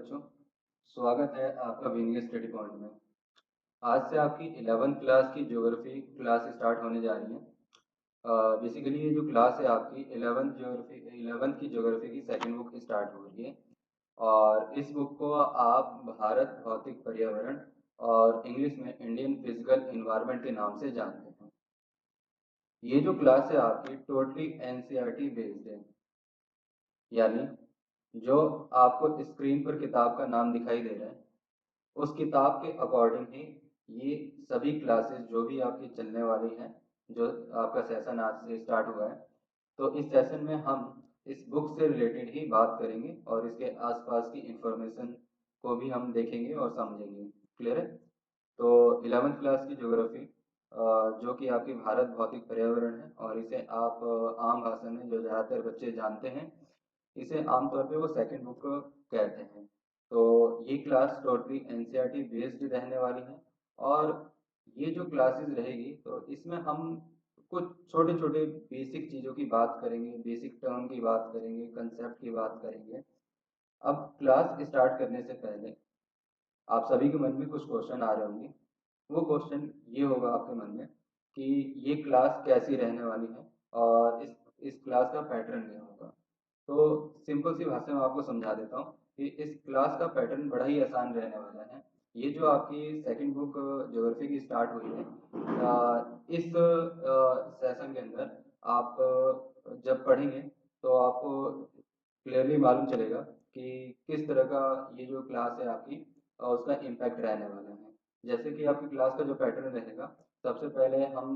बच्चों, स्वागत है आपका विनियर स्टडी पॉइंट में। आज से आपकी 11th क्लास की ज्योग्राफी क्लास स्टार्ट होने जा रही है। बेसिकली ये जो क्लास है आपकी 11th की ज्योग्राफी की सेकंड बुक स्टार्ट हो रही है और इस बुक को आप भारत भौतिक पर्यावरण और इंग्लिश में इंडियन फिजिकल इन्वायरमेंट के नाम से जानते हैं। ये जो क्लास है आपकी टोटली एनसीईआरटी बेस्ड है, यानी जो आपको स्क्रीन पर किताब का नाम दिखाई दे रहा है उस किताब के अकॉर्डिंग ही ये सभी क्लासेस जो भी आपकी चलने वाली हैं, जो आपका सेशन आज से स्टार्ट हुआ है, तो इस सेशन में हम इस बुक से रिलेटेड ही बात करेंगे और इसके आसपास की इंफॉर्मेशन को भी हम देखेंगे और समझेंगे। क्लियर है? तो 11th क्लास की ज्योग्राफी जो कि आपकी भारत भौतिक पर्यावरण है और इसे आप आम भाषा में जो ज़्यादातर बच्चे जानते हैं, इसे आमतौर पे वो सेकंड बुक कहते हैं। तो ये क्लास टोटली एनसीईआरटी बेस्ड रहने वाली है और ये जो क्लासेस रहेगी तो इसमें हम कुछ छोटे छोटे बेसिक चीज़ों की बात करेंगे, बेसिक टर्म की बात करेंगे, कंसेप्ट की बात करेंगे। अब क्लास स्टार्ट करने से पहले आप सभी के मन में कुछ क्वेश्चन आ रहे होंगे। वो क्वेश्चन ये होगा आपके मन में कि ये क्लास कैसी रहने वाली है और इस क्लास का पैटर्न क्या होगा। तो सिंपल सी भाषा में आपको समझा देता हूँ कि इस क्लास का पैटर्न बड़ा ही आसान रहने वाला है। ये जो आपकी सेकंड बुक ज्योग्राफी की स्टार्ट हुई है, इस सेशन के अंदर आप जब पढ़ेंगे तो आपको क्लियरली मालूम चलेगा कि किस तरह का ये जो क्लास है आपकी उसका इम्पैक्ट रहने वाला है। जैसे कि आपकी क्लास का जो पैटर्न रहेगा, सबसे पहले हम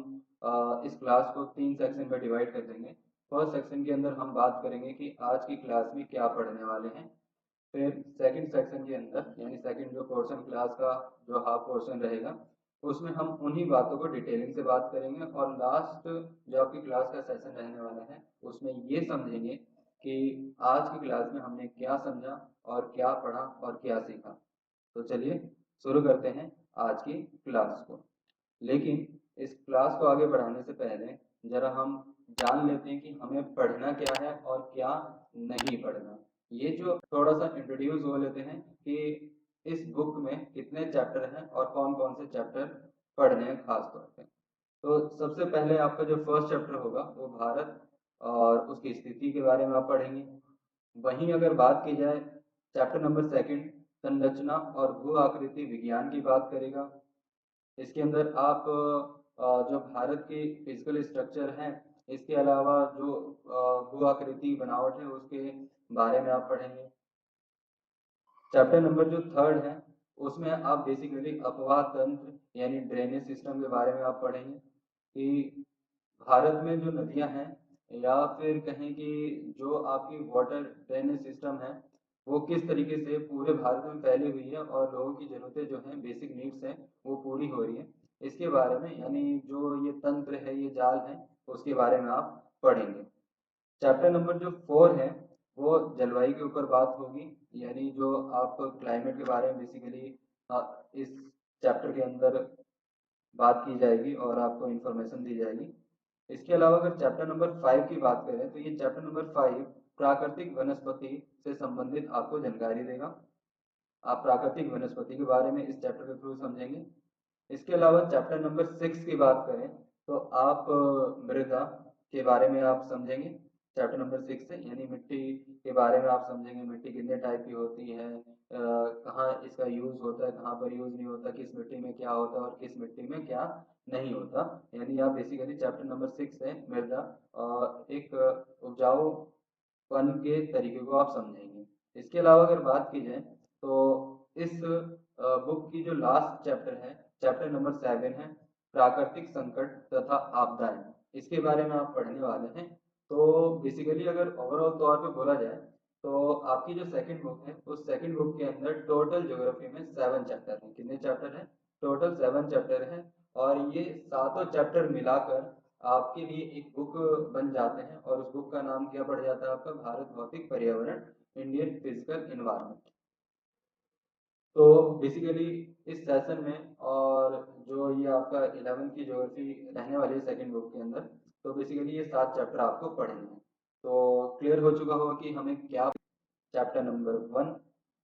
इस क्लास को 3 सेक्शन में डिवाइड कर देंगे। फर्स्ट सेक्शन के अंदर हम बात करेंगे कि आज की क्लास में क्या पढ़ने वाले हैं। फिर सेकंड सेक्शन के अंदर यानी सेकंड जो पोर्शन क्लास का जो हाफ पोर्शन रहेगा, उसमें हम उन्हीं बातों को डिटेलिंग से बात करेंगे और लास्ट जो आपकी क्लास का सेशन रहने वाला है उसमें ये समझेंगे कि आज की क्लास में हमने क्या समझा और क्या पढ़ा और क्या सीखा। तो चलिए शुरू करते हैं आज की क्लास को। लेकिन इस क्लास को आगे बढ़ाने से पहले जरा हम जान लेते हैं कि हमें पढ़ना क्या है और क्या नहीं पढ़ना। ये जो थोड़ा सा इंट्रोड्यूस हो लेते हैं कि इस बुक में कितने चैप्टर हैं और कौन कौन से चैप्टर पढ़ने हैं खास तौर पे। तो सबसे पहले आपका जो फर्स्ट चैप्टर होगा वो भारत और उसकी स्थिति के बारे में आप पढ़ेंगे। वहीं अगर बात की जाए चैप्टर नंबर सेकंड संरचना और भू आकृति विज्ञान की बात करेगा। इसके अंदर आप जो भारत की फिजिकल स्ट्रक्चर है, इसके अलावा जो भू आकृति बनावट है उसके बारे में आप पढ़ेंगे। चैप्टर नंबर जो थर्ड है उसमें आप बेसिकली अपवाह तंत्र यानी ड्रेनेज सिस्टम के बारे में आप पढ़ेंगे कि भारत में जो नदियां हैं या फिर कहें कि जो आपकी वाटर ड्रेनेज सिस्टम है वो किस तरीके से पूरे भारत में फैली हुई है और लोगों की ज़रूरतें जो हैं बेसिक नीड्स हैं वो पूरी हो रही है, इसके बारे में यानी जो ये तंत्र है ये जाल है उसके बारे में आप पढ़ेंगे। चैप्टर नंबर जो 4 है वो जलवायु के ऊपर बात होगी, यानी जो आप क्लाइमेट के बारे में बेसिकली इस चैप्टर के अंदर बात की जाएगी और आपको इंफॉर्मेशन दी जाएगी। इसके अलावा अगर चैप्टर नंबर 5 की बात करें तो ये चैप्टर नंबर 5 प्राकृतिक वनस्पति से संबंधित आपको जानकारी देगा। आप प्राकृतिक वनस्पति के बारे में इस चैप्टर के थ्रू समझेंगे। इसके अलावा चैप्टर नंबर 6 की बात करें तो आप मृदा के बारे में आप समझेंगे। चैप्टर नंबर 6 है यानी मिट्टी के बारे में आप समझेंगे, मिट्टी कितने टाइप की होती है, कहाँ इसका यूज़ होता है, कहाँ पर यूज़ नहीं होता, किस मिट्टी में क्या होता है और किस मिट्टी में क्या नहीं होता। यानी आप बेसिकली चैप्टर नंबर 6 है मृदा और एक उपजाऊ वन के तरीके को आप समझेंगे। इसके अलावा अगर बात की जाए तो इस बुक की जो लास्ट चैप्टर है, चैप्टर नंबर 7 है प्राकृतिक संकट तथा आपदाएं, इसके बारे में आप पढ़ने वाले हैं। तो बेसिकली अगर ओवरऑल तौर पे बोला जाए तो आपकी जो सेकंड बुक है उस सेकंड बुक के अंदर टोटल ज्योग्राफी में 7 चैप्टर हैं। कितने चैप्टर हैं? टोटल 7 चैप्टर हैं और ये सातों चैप्टर मिलाकर आपके लिए एक बुक बन जाते हैं और उस बुक का नाम क्या पड़ जाता है आपका? भारत भौतिक पर्यावरण इंडियन फिजिकल इन्वायरमेंट। तो बेसिकली इस सेशन में और जो ये आपका 11th की ज्योग्राफी रहने वाली है सेकंड बुक के अंदर, तो बेसिकली ये 7 चैप्टर आपको पढ़ने हैं। तो क्लियर हो चुका होगा कि हमें क्या चैप्टर नंबर 1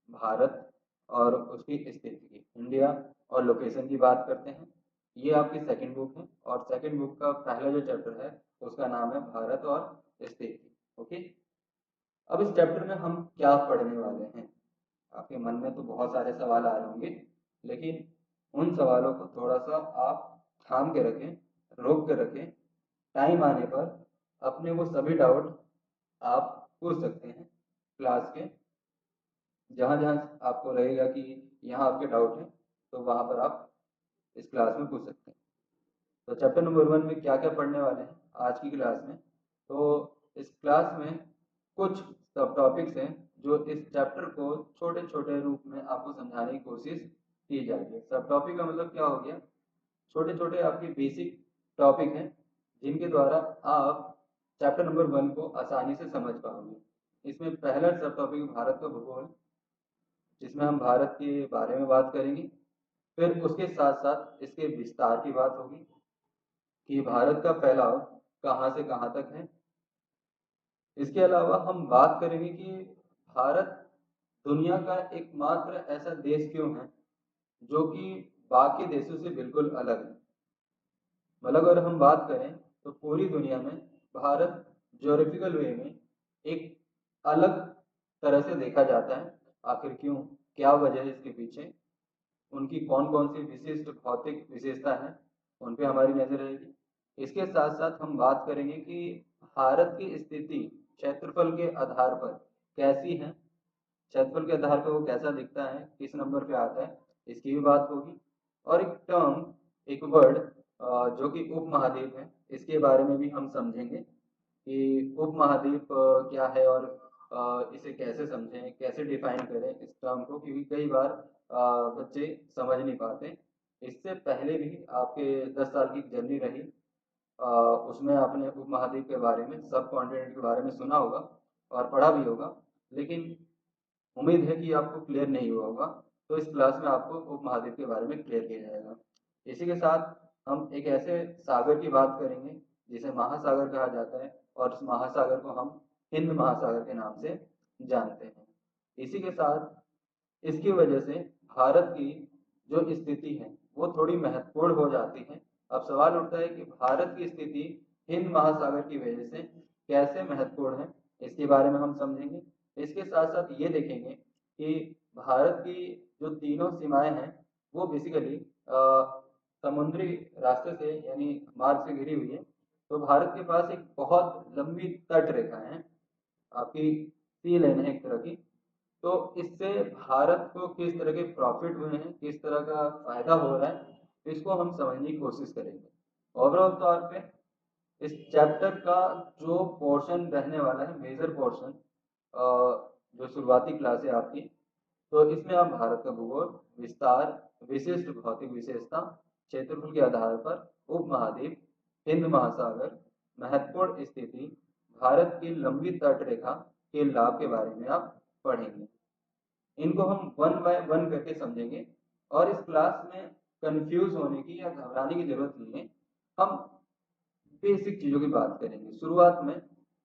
भारत और उसकी स्थिति की, इंडिया और लोकेशन की बात करते हैं। ये आपकी सेकंड बुक है और सेकंड बुक का पहला जो चैप्टर है उसका नाम है भारत और स्थिति। ओके, अब इस चैप्टर में हम क्या पढ़ने वाले हैं? आपके मन में तो बहुत सारे सवाल आ रहे होंगे, लेकिन उन सवालों को थोड़ा सा आप थाम के रखें, रोक के रखें। टाइम आने पर अपने वो सभी डाउट आप पूछ सकते हैं क्लास के, जहाँ जहाँ आपको लगेगा कि यहाँ आपके डाउट हैं, तो वहाँ पर आप इस क्लास में पूछ सकते हैं। तो चैप्टर नंबर 1 में क्या क्या पढ़ने वाले हैं आज की क्लास में? तो इस क्लास में कुछ सब टॉपिक्स हैं जो इस चैप्टर को छोटे छोटे रूप में आपको समझाने की कोशिश की जाएगी। सब टॉपिक का मतलब क्या हो गया? छोटे छोटे आपके बेसिक टॉपिक हैं जिनके द्वारा आप चैप्टर नंबर 1 को आसानी से समझ पाओगे। इसमें पहला सब टॉपिक भारत का भूगोल, जिसमें हम भारत के बारे में बात करेंगे। फिर उसके साथ साथ इसके विस्तार की बात होगी कि भारत का फैलाव कहाँ से कहाँ तक है। इसके अलावा हम बात करेंगे कि भारत दुनिया का एकमात्र ऐसा देश क्यों है जो कि बाकी देशों से बिल्कुल अलग है। मतलब अगर हम बात करें तो पूरी दुनिया में भारत ज्योग्राफिकल वे में एक अलग तरह से देखा जाता है। आखिर क्यों, क्या वजह है इसके पीछे, उनकी कौन कौन सी विशिष्ट भौतिक विशेषता है, उन पे हमारी नजर रहेगी। इसके साथ साथ हम बात करेंगे कि भारत की स्थिति क्षेत्रफल के आधार पर कैसी है, क्षेत्रफल के आधार पर वो कैसा दिखता है, किस नंबर पे आता है, इसकी भी बात होगी। और एक टर्म, एक वर्ड जो कि उपमहाद्वीप है, इसके बारे में भी हम समझेंगे कि उपमहाद्वीप क्या है और इसे कैसे समझें, कैसे डिफाइन करें इस टर्म को, क्योंकि कई बार बच्चे समझ नहीं पाते। इससे पहले भी आपके 10 साल की जर्नी रही, उसमें आपने उपमहाद्वीप के बारे में, सब कॉन्टिनेंट के बारे में सुना होगा और पढ़ा भी होगा, लेकिन उम्मीद है कि आपको क्लियर नहीं हुआ होगा। तो इस क्लास में आपको उपमहाद्वीप के बारे में क्लियर किया जाएगा। इसी के साथ हम एक ऐसे सागर की बात करेंगे जिसे महासागर कहा जाता है और इस महासागर को हम हिंद महासागर के नाम से जानते हैं। इसी के साथ इसकी वजह से भारत की जो स्थिति है वो थोड़ी महत्वपूर्ण हो जाती है। अब सवाल उठता है कि भारत की स्थिति हिंद महासागर की वजह से कैसे महत्वपूर्ण है, इसके बारे में हम समझेंगे। इसके साथ साथ ये देखेंगे कि भारत की जो तीनों सीमाएं हैं वो बेसिकली समुद्री रास्ते से यानी मार्ग से घिरी हुई है। तो भारत के पास एक बहुत लंबी तट रेखा है, आपकी सी लेन है एक तरह की। तो इससे भारत को किस तरह के प्रॉफिट हुए हैं, किस तरह का फायदा हो रहा है, इसको हम समझने की कोशिश करेंगे। ओवरऑल तौर पे इस चैप्टर का जो पोर्शन रहने वाला है, मेजर पोर्शन, जो शुरुआती क्लास है आपकी, तो इसमें आप भारत का भूगोल, विस्तार, विशिष्ट भौतिक विशेषता, क्षेत्रफल के आधार पर उपमहाद्वीप, हिंद महासागर, महत्वपूर्ण स्थिति, भारत की लंबी तट रेखा के लाभ के बारे में आप पढ़ेंगे। इनको हम वन बाय वन करके समझेंगे और इस क्लास में कंफ्यूज होने की या घबराने की जरूरत नहीं है। हम बेसिक चीजों की बात करेंगे। शुरुआत में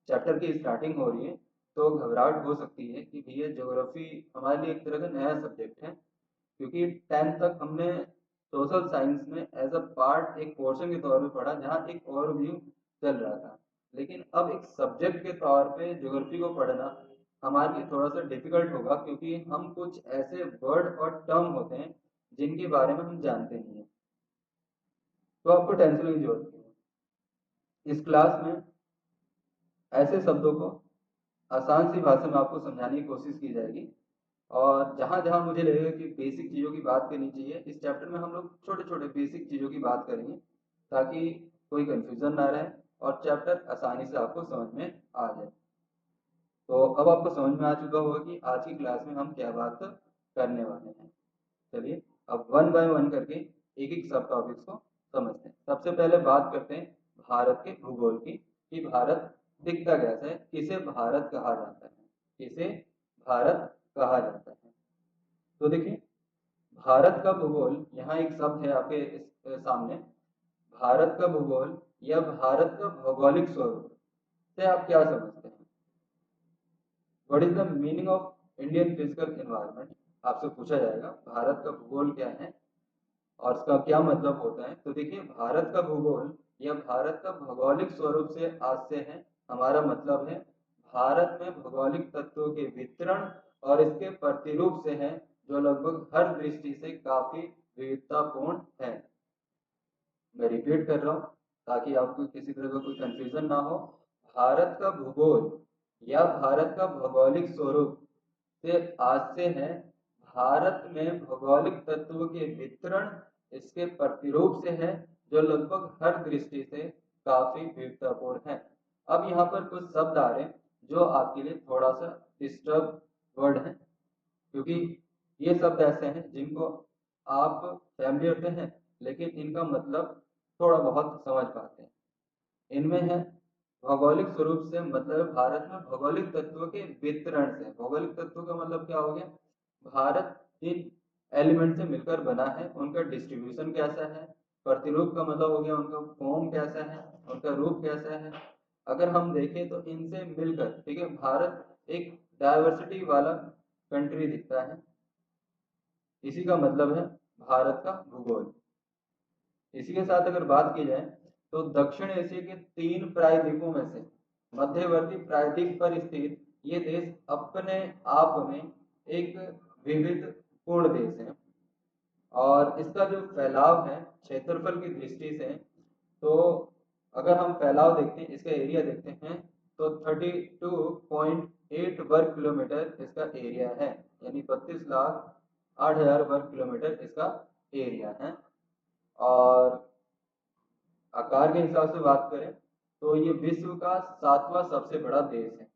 चैप्टर की स्टार्टिंग हो रही है तो घबराहट हो सकती है कि भैया ज्योग्राफी हमारे लिए एक तरह का नया सब्जेक्ट है, क्योंकि 10th तक हमने सोशल साइंस में एज अ पार्ट एक पोर्शन के तौर पे पढ़ा जहाँ एक ओवरव्यू चल रहा था। लेकिन अब एक सब्जेक्ट के तौर पे ज्योग्राफी को पढ़ना हमारे लिए थोड़ा सा डिफिकल्ट होगा, क्योंकि हम कुछ ऐसे वर्ड और टर्म होते हैं जिनके बारे में हम जानते नहीं है। तो आपको टेंशन की जरूरत नहीं है। इस क्लास में ऐसे शब्दों को आसान सी भाषा में आपको समझाने की कोशिश की जाएगी और जहां जहां मुझे लगेगा कि बेसिक चीज़ों की बात करनी चाहिए, इस चैप्टर में हम लोग छोटे छोटे बेसिक चीज़ों की बात करेंगे ताकि कोई कंफ्यूजन ना रहे और चैप्टर आसानी से आपको समझ में आ जाए। तो अब आपको समझ में आ चुका होगा कि आज की क्लास में हम क्या बात करने वाले हैं। चलिए अब वन बाय वन करके एक एक सब टॉपिक्स को समझते हैं। सबसे पहले बात करते हैं भारत के भूगोल की, कि भारत दिखता कैसा है, किसे भारत कहा जाता है, किसे भारत कहा जाता है। तो देखिए, भारत का भूगोल, यहाँ एक शब्द है आपके सामने, भारत का भूगोल या भारत का भौगोलिक स्वरूप से आप क्या समझते हैं? What is the meaning of Indian physical environment, आपसे पूछा जाएगा भारत का भूगोल क्या है और इसका क्या मतलब होता है। तो देखिए, भारत का भूगोल या भारत का भौगोलिक स्वरूप से आज से है, हमारा मतलब है भारत में भौगोलिक तत्वों के वितरण और इसके प्रतिरूप से है, जो लगभग हर दृष्टि से काफी विविधतापूर्ण है। मैं रिपीट कर रहा हूँ ताकि आपको किसी तरह का कोई कंफ्यूजन ना हो। भारत का भूगोल या भारत का भौगोलिक स्वरूप से आज से है भारत में भौगोलिक तत्वों के वितरण इसके प्रतिरूप से है, जो लगभग हर दृष्टि से काफी विविधतापूर्ण है। अब यहाँ पर कुछ शब्द आ रहे हैं जो आपके लिए थोड़ा सा डिस्टर्ब वर्ड है, क्योंकि ये शब्द ऐसे हैं जिनको आप फैमिलियर तो हैं, लेकिन इनका मतलब थोड़ा बहुत समझ पाते हैं। इनमें है भौगोलिक स्वरूप से, मतलब भारत में भौगोलिक तत्वों के वितरण से। भौगोलिक तत्वों का मतलब क्या हो गया, भारत जिन एलिमेंट से मिलकर बना है उनका डिस्ट्रीब्यूशन कैसा है। प्रतिरूप का मतलब हो गया उनका फॉर्म कैसा है, उनका रूप कैसा है। अगर हम देखें तो इनसे मिलकर, ठीक है, भारत एक डाइवर्सिटी वाला कंट्री दिखता है। इसी का मतलब है भारत का भूगोल। इसी के साथ अगर बात की जाए तो दक्षिण एशिया के 3 प्रायद्वीपों में से मध्यवर्ती प्रायद्वीप पर स्थित ये देश अपने आप में एक विविध पूर्ण देश है। और इसका जो फैलाव है क्षेत्रफल की दृष्टि से, तो अगर हम फैलाव देखते हैं, इसका एरिया देखते हैं, तो 32.8 वर्ग किलोमीटर इसका एरिया है, यानी 32,08,000 वर्ग किलोमीटर इसका एरिया है। और आकार के हिसाब से बात करें तो ये विश्व का 7वां सबसे बड़ा देश है।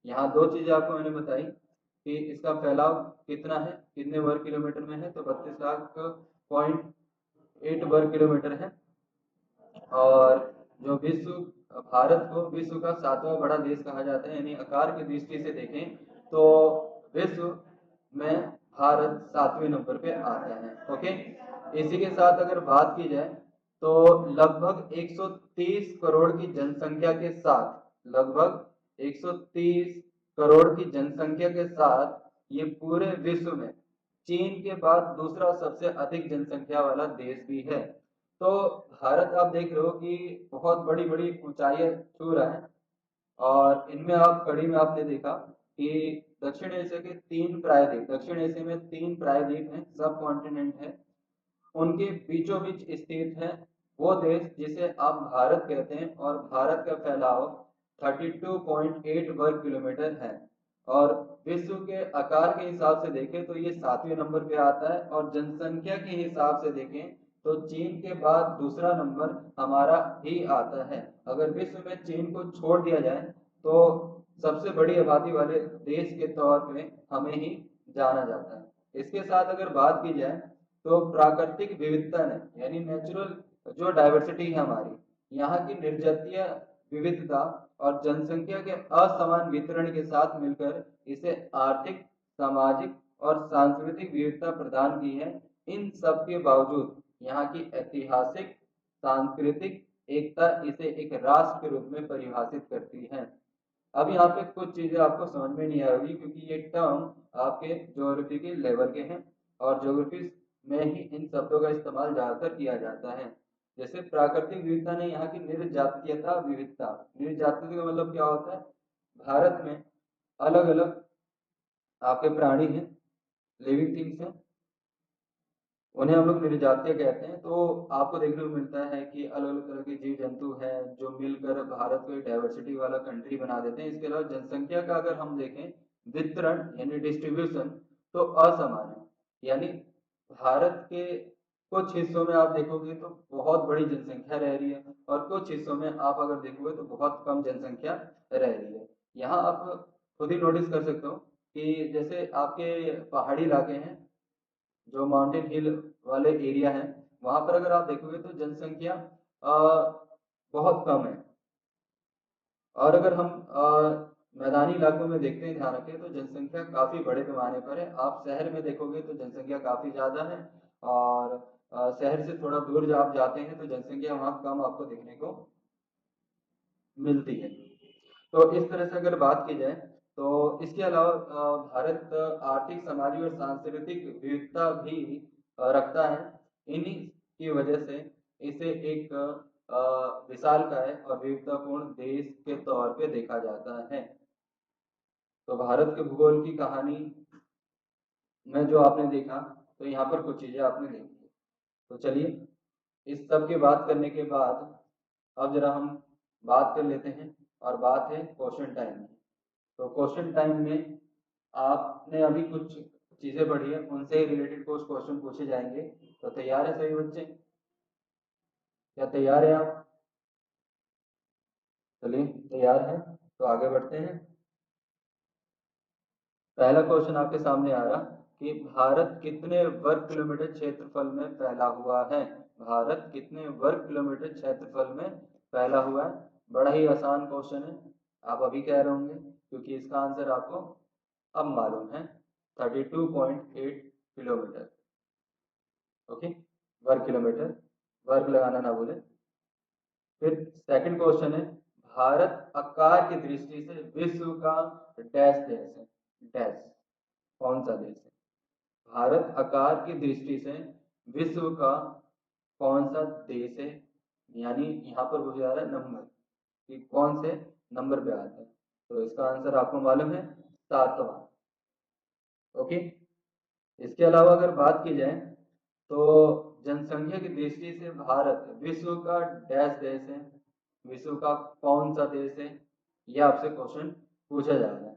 यहाँ दो चीजें आपको मैंने बताई कि इसका फैलाव कितना है, कितने वर्ग किलोमीटर में है, तो 32 लाख पॉइंट 8 वर्ग किलोमीटर है। और जो विश्व, भारत को विश्व का 7वां बड़ा देश कहा जाता है, यानी आकार की दृष्टि से देखें तो विश्व में भारत 7वें नंबर पे आता है। ओके, इसी के साथ अगर बात की जाए तो लगभग 130 करोड़ की जनसंख्या के साथ, लगभग 130 करोड़ की जनसंख्या के साथ ये पूरे विश्व में चीन के बाद दूसरा सबसे अधिक जनसंख्या वाला देश भी है। तो भारत आप देख रहे हो कि बहुत बड़ी बड़ी ऊंचाइयां छू रहा है। और इनमें आप कड़ी में आपने देखा कि दक्षिण एशिया के 3 प्रायद्वीप, दक्षिण एशिया में 3 प्रायद्वीप हैं, सब कॉन्टिनेंट है, उनके बीचों बीच स्थित है वो देश जिसे आप भारत कहते हैं। और भारत का फैलाव 32.8 वर्ग किलोमीटर है। और विश्व के आकार के हिसाब से देखें तो ये 7वें नंबर पे आता है। और जनसंख्या के हिसाब से देखें तो चीन के बाद दूसरा नंबर हमारा ही आता है। अगर विश्व में चीन को छोड़ दिया जाए तो सबसे बड़ी आबादी वाले देश के तौर पे हमें ही जाना जाता है। इसके साथ अगर बात की जाए तो प्राकृतिक विविधता ने, यानी नेचुरल जो डाइवर्सिटी है हमारी, यहाँ की निर्जातीय विविधता और जनसंख्या के असमान वितरण के साथ मिलकर इसे आर्थिक, सामाजिक और सांस्कृतिक विविधता प्रदान की है। इन सब के बावजूद यहाँ की ऐतिहासिक सांस्कृतिक एकता इसे एक राष्ट्र के रूप में परिभाषित करती है। अब यहाँ पे कुछ चीजें आपको समझ में नहीं आएगी, क्योंकि ये टर्म आपके ज्योग्राफी के लेवल के हैं और ज्योग्राफी में ही इन शब्दों का इस्तेमाल ज्यादातर किया जाता है। जैसे प्राकृतिक विविधता ने यहाँ की निर्जातीयता विविधता, निर्जातीयता का मतलब क्या होता है, भारत में अलग अलग आपके प्राणी हैं, लिविंग थिंग्स हैं, उन्हें हम लोग निर्जातीय कहते हैं। तो आपको देखने को मिलता है कि अलग अलग तरह के जीव जंतु हैं जो मिलकर भारत को एक डाइवर्सिटी वाला कंट्री बना देते हैं। इसके अलावा जनसंख्या का अगर हम देखें वितरण यानी डिस्ट्रीब्यूशन, तो असमान है। यानी भारत के कुछ हिस्सों में आप देखोगे तो बहुत बड़ी जनसंख्या रह रही है और कुछ हिस्सों में आप अगर देखोगे तो बहुत कम जनसंख्या रह रही है। यहाँ आप खुद ही नोटिस कर सकते हो कि जैसे आपके पहाड़ी इलाके हैं, जो माउंटेन हिल वाले एरिया हैं, वहां पर अगर आप देखोगे तो जनसंख्या बहुत कम है। और अगर हम मैदानी इलाकों में देखते हैं, ध्यान रखें, तो जनसंख्या काफी बड़े पैमाने पर है। आप शहर में देखोगे तो जनसंख्या काफी ज्यादा है। और शहर से थोड़ा दूर जब आप जाते हैं तो जनसंख्या वहां कम आपको देखने को मिलती है। तो इस तरह से अगर बात की जाए तो इसके अलावा भारत आर्थिक, सामाजिक और सांस्कृतिक विविधता भी रखता है। इन्हीं की वजह से इसे एक विशालकाय और विविधतापूर्ण देश के तौर पे देखा जाता है। तो भारत के भूगोल की कहानी में जो आपने देखा, तो यहाँ पर कुछ चीजें आपने देखी। तो चलिए, इस सब की बात करने के बाद अब जरा हम बात कर लेते हैं, और बात है क्वेश्चन टाइम की। तो क्वेश्चन टाइम में आपने अभी कुछ चीजें पढ़ी है, उनसे रिलेटेड कुछ क्वेश्चन पूछे जाएंगे। तो तैयार है सभी बच्चे? क्या तैयार है आप? चलिए, तैयार है तो आगे बढ़ते हैं। पहला क्वेश्चन आपके सामने आ रहा कि भारत कितने वर्ग किलोमीटर क्षेत्रफल में फैला हुआ है? भारत कितने वर्ग किलोमीटर क्षेत्रफल में फैला हुआ है? बड़ा ही आसान क्वेश्चन है, आप अभी कह रहे होंगे, क्योंकि इसका आंसर आपको अब मालूम है, 32.8 किलोमीटर। ओके, वर्ग किलोमीटर, वर्ग लगाना ना भूले। फिर सेकंड क्वेश्चन है, भारत आकार की दृष्टि से विश्व का डैश देश है? डैश, कौन सा देश है? भारत आकार की दृष्टि से विश्व का कौन सा देश है? यानी यहाँ पर पूछा जा रहा है नंबर, कि कौन से नंबर पे आता है। तो इसका आंसर आपको मालूम है, 7वां। ओके, इसके अलावा अगर बात की जाए तो जनसंख्या की दृष्टि से भारत विश्व का डैश देश है? विश्व का कौन सा देश है? यह आपसे क्वेश्चन पूछा जा रहा है।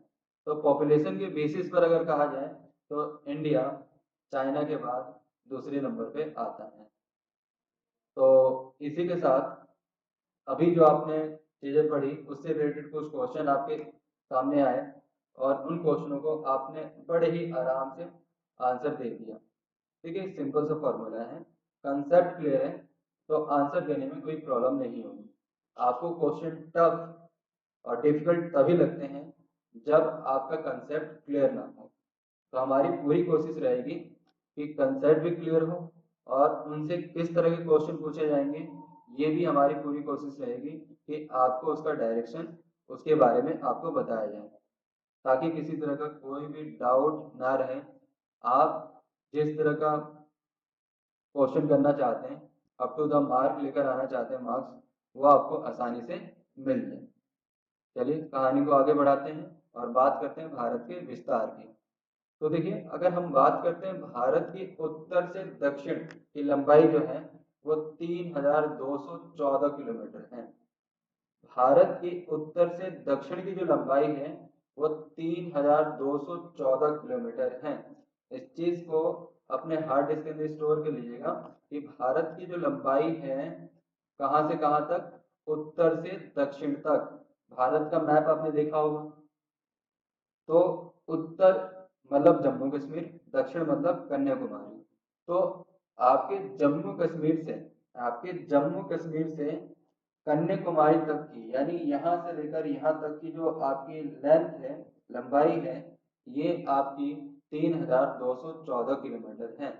तो पॉपुलेशन के बेसिस पर अगर कहा जाए तो इंडिया चाइना के बाद दूसरे नंबर पे आता है। तो इसी के साथ अभी जो आपने चीजें पढ़ी, उससे रिलेटेड कुछ क्वेश्चन आपके सामने आए, और उन क्वेश्चनों को आपने बड़े ही आराम से आंसर दे दिया। ठीक है, सिंपल सा फॉर्मूला है, कंसेप्ट क्लियर है तो आंसर देने में कोई प्रॉब्लम नहीं होगी। आपको क्वेश्चन टफ और डिफिकल्ट तभी लगते हैं जब आपका कंसेप्ट क्लियर ना हो। तो हमारी पूरी कोशिश रहेगी कि कंसेप्ट भी क्लियर हो, और उनसे किस तरह के क्वेश्चन पूछे जाएंगे ये भी हमारी पूरी कोशिश रहेगी कि आपको उसका डायरेक्शन, उसके बारे में आपको बताया जाए, ताकि किसी तरह का कोई भी डाउट ना रहे। आप जिस तरह का क्वेश्चन करना चाहते हैं, अप टू द मार्क लेकर आना चाहते हैं मार्क्स, वो आपको आसानी से मिल जाए। चलिए, कहानी को आगे बढ़ाते हैं और बात करते हैं भारत के विस्तार की। तो देखिए, अगर हम बात करते हैं भारत की उत्तर से दक्षिण की लंबाई जो है वो 3214 किलोमीटर है। भारत की उत्तर से दक्षिण की जो लंबाई है वो 3214 किलोमीटर है। इस चीज को अपने हार्ड डिस्क के अंदर स्टोर कर लीजिएगा कि भारत की जो लंबाई है, कहाँ से कहाँ तक? उत्तर से दक्षिण तक। भारत का मैप आपने देखा होगा, तो उत्तर मतलब जम्मू कश्मीर, दक्षिण मतलब कन्याकुमारी। तो आपके जम्मू कश्मीर से, आपके जम्मू कश्मीर से कन्याकुमारी तक की, यानी यहाँ से लेकर यहाँ तक की जो आपकी लेंथ है, लंबाई है, ये आपकी 3214 किलोमीटर है।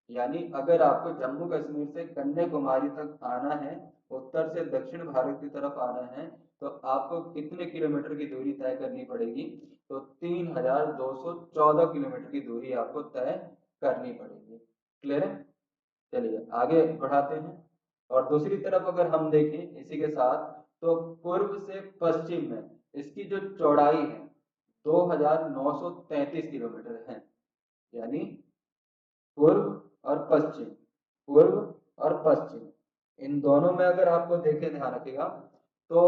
यानी अगर आपको जम्मू कश्मीर से कन्याकुमारी तक आना है, उत्तर से दक्षिण भारत की तरफ आना है, तो आपको कितने किलोमीटर की दूरी तय करनी पड़ेगी? तो 3214 किलोमीटर की दूरी आपको तय करनी पड़ेगी। क्लियर है? चलिए आगे बढ़ाते हैं। और दूसरी तरफ अगर हम देखें इसी के साथ, तो पूर्व से पश्चिम में इसकी जो चौड़ाई है 2933 किलोमीटर है। यानी पूर्व और पश्चिम, पूर्व और पश्चिम, इन दोनों में अगर आपको देखें, ध्यान रखिएगा, तो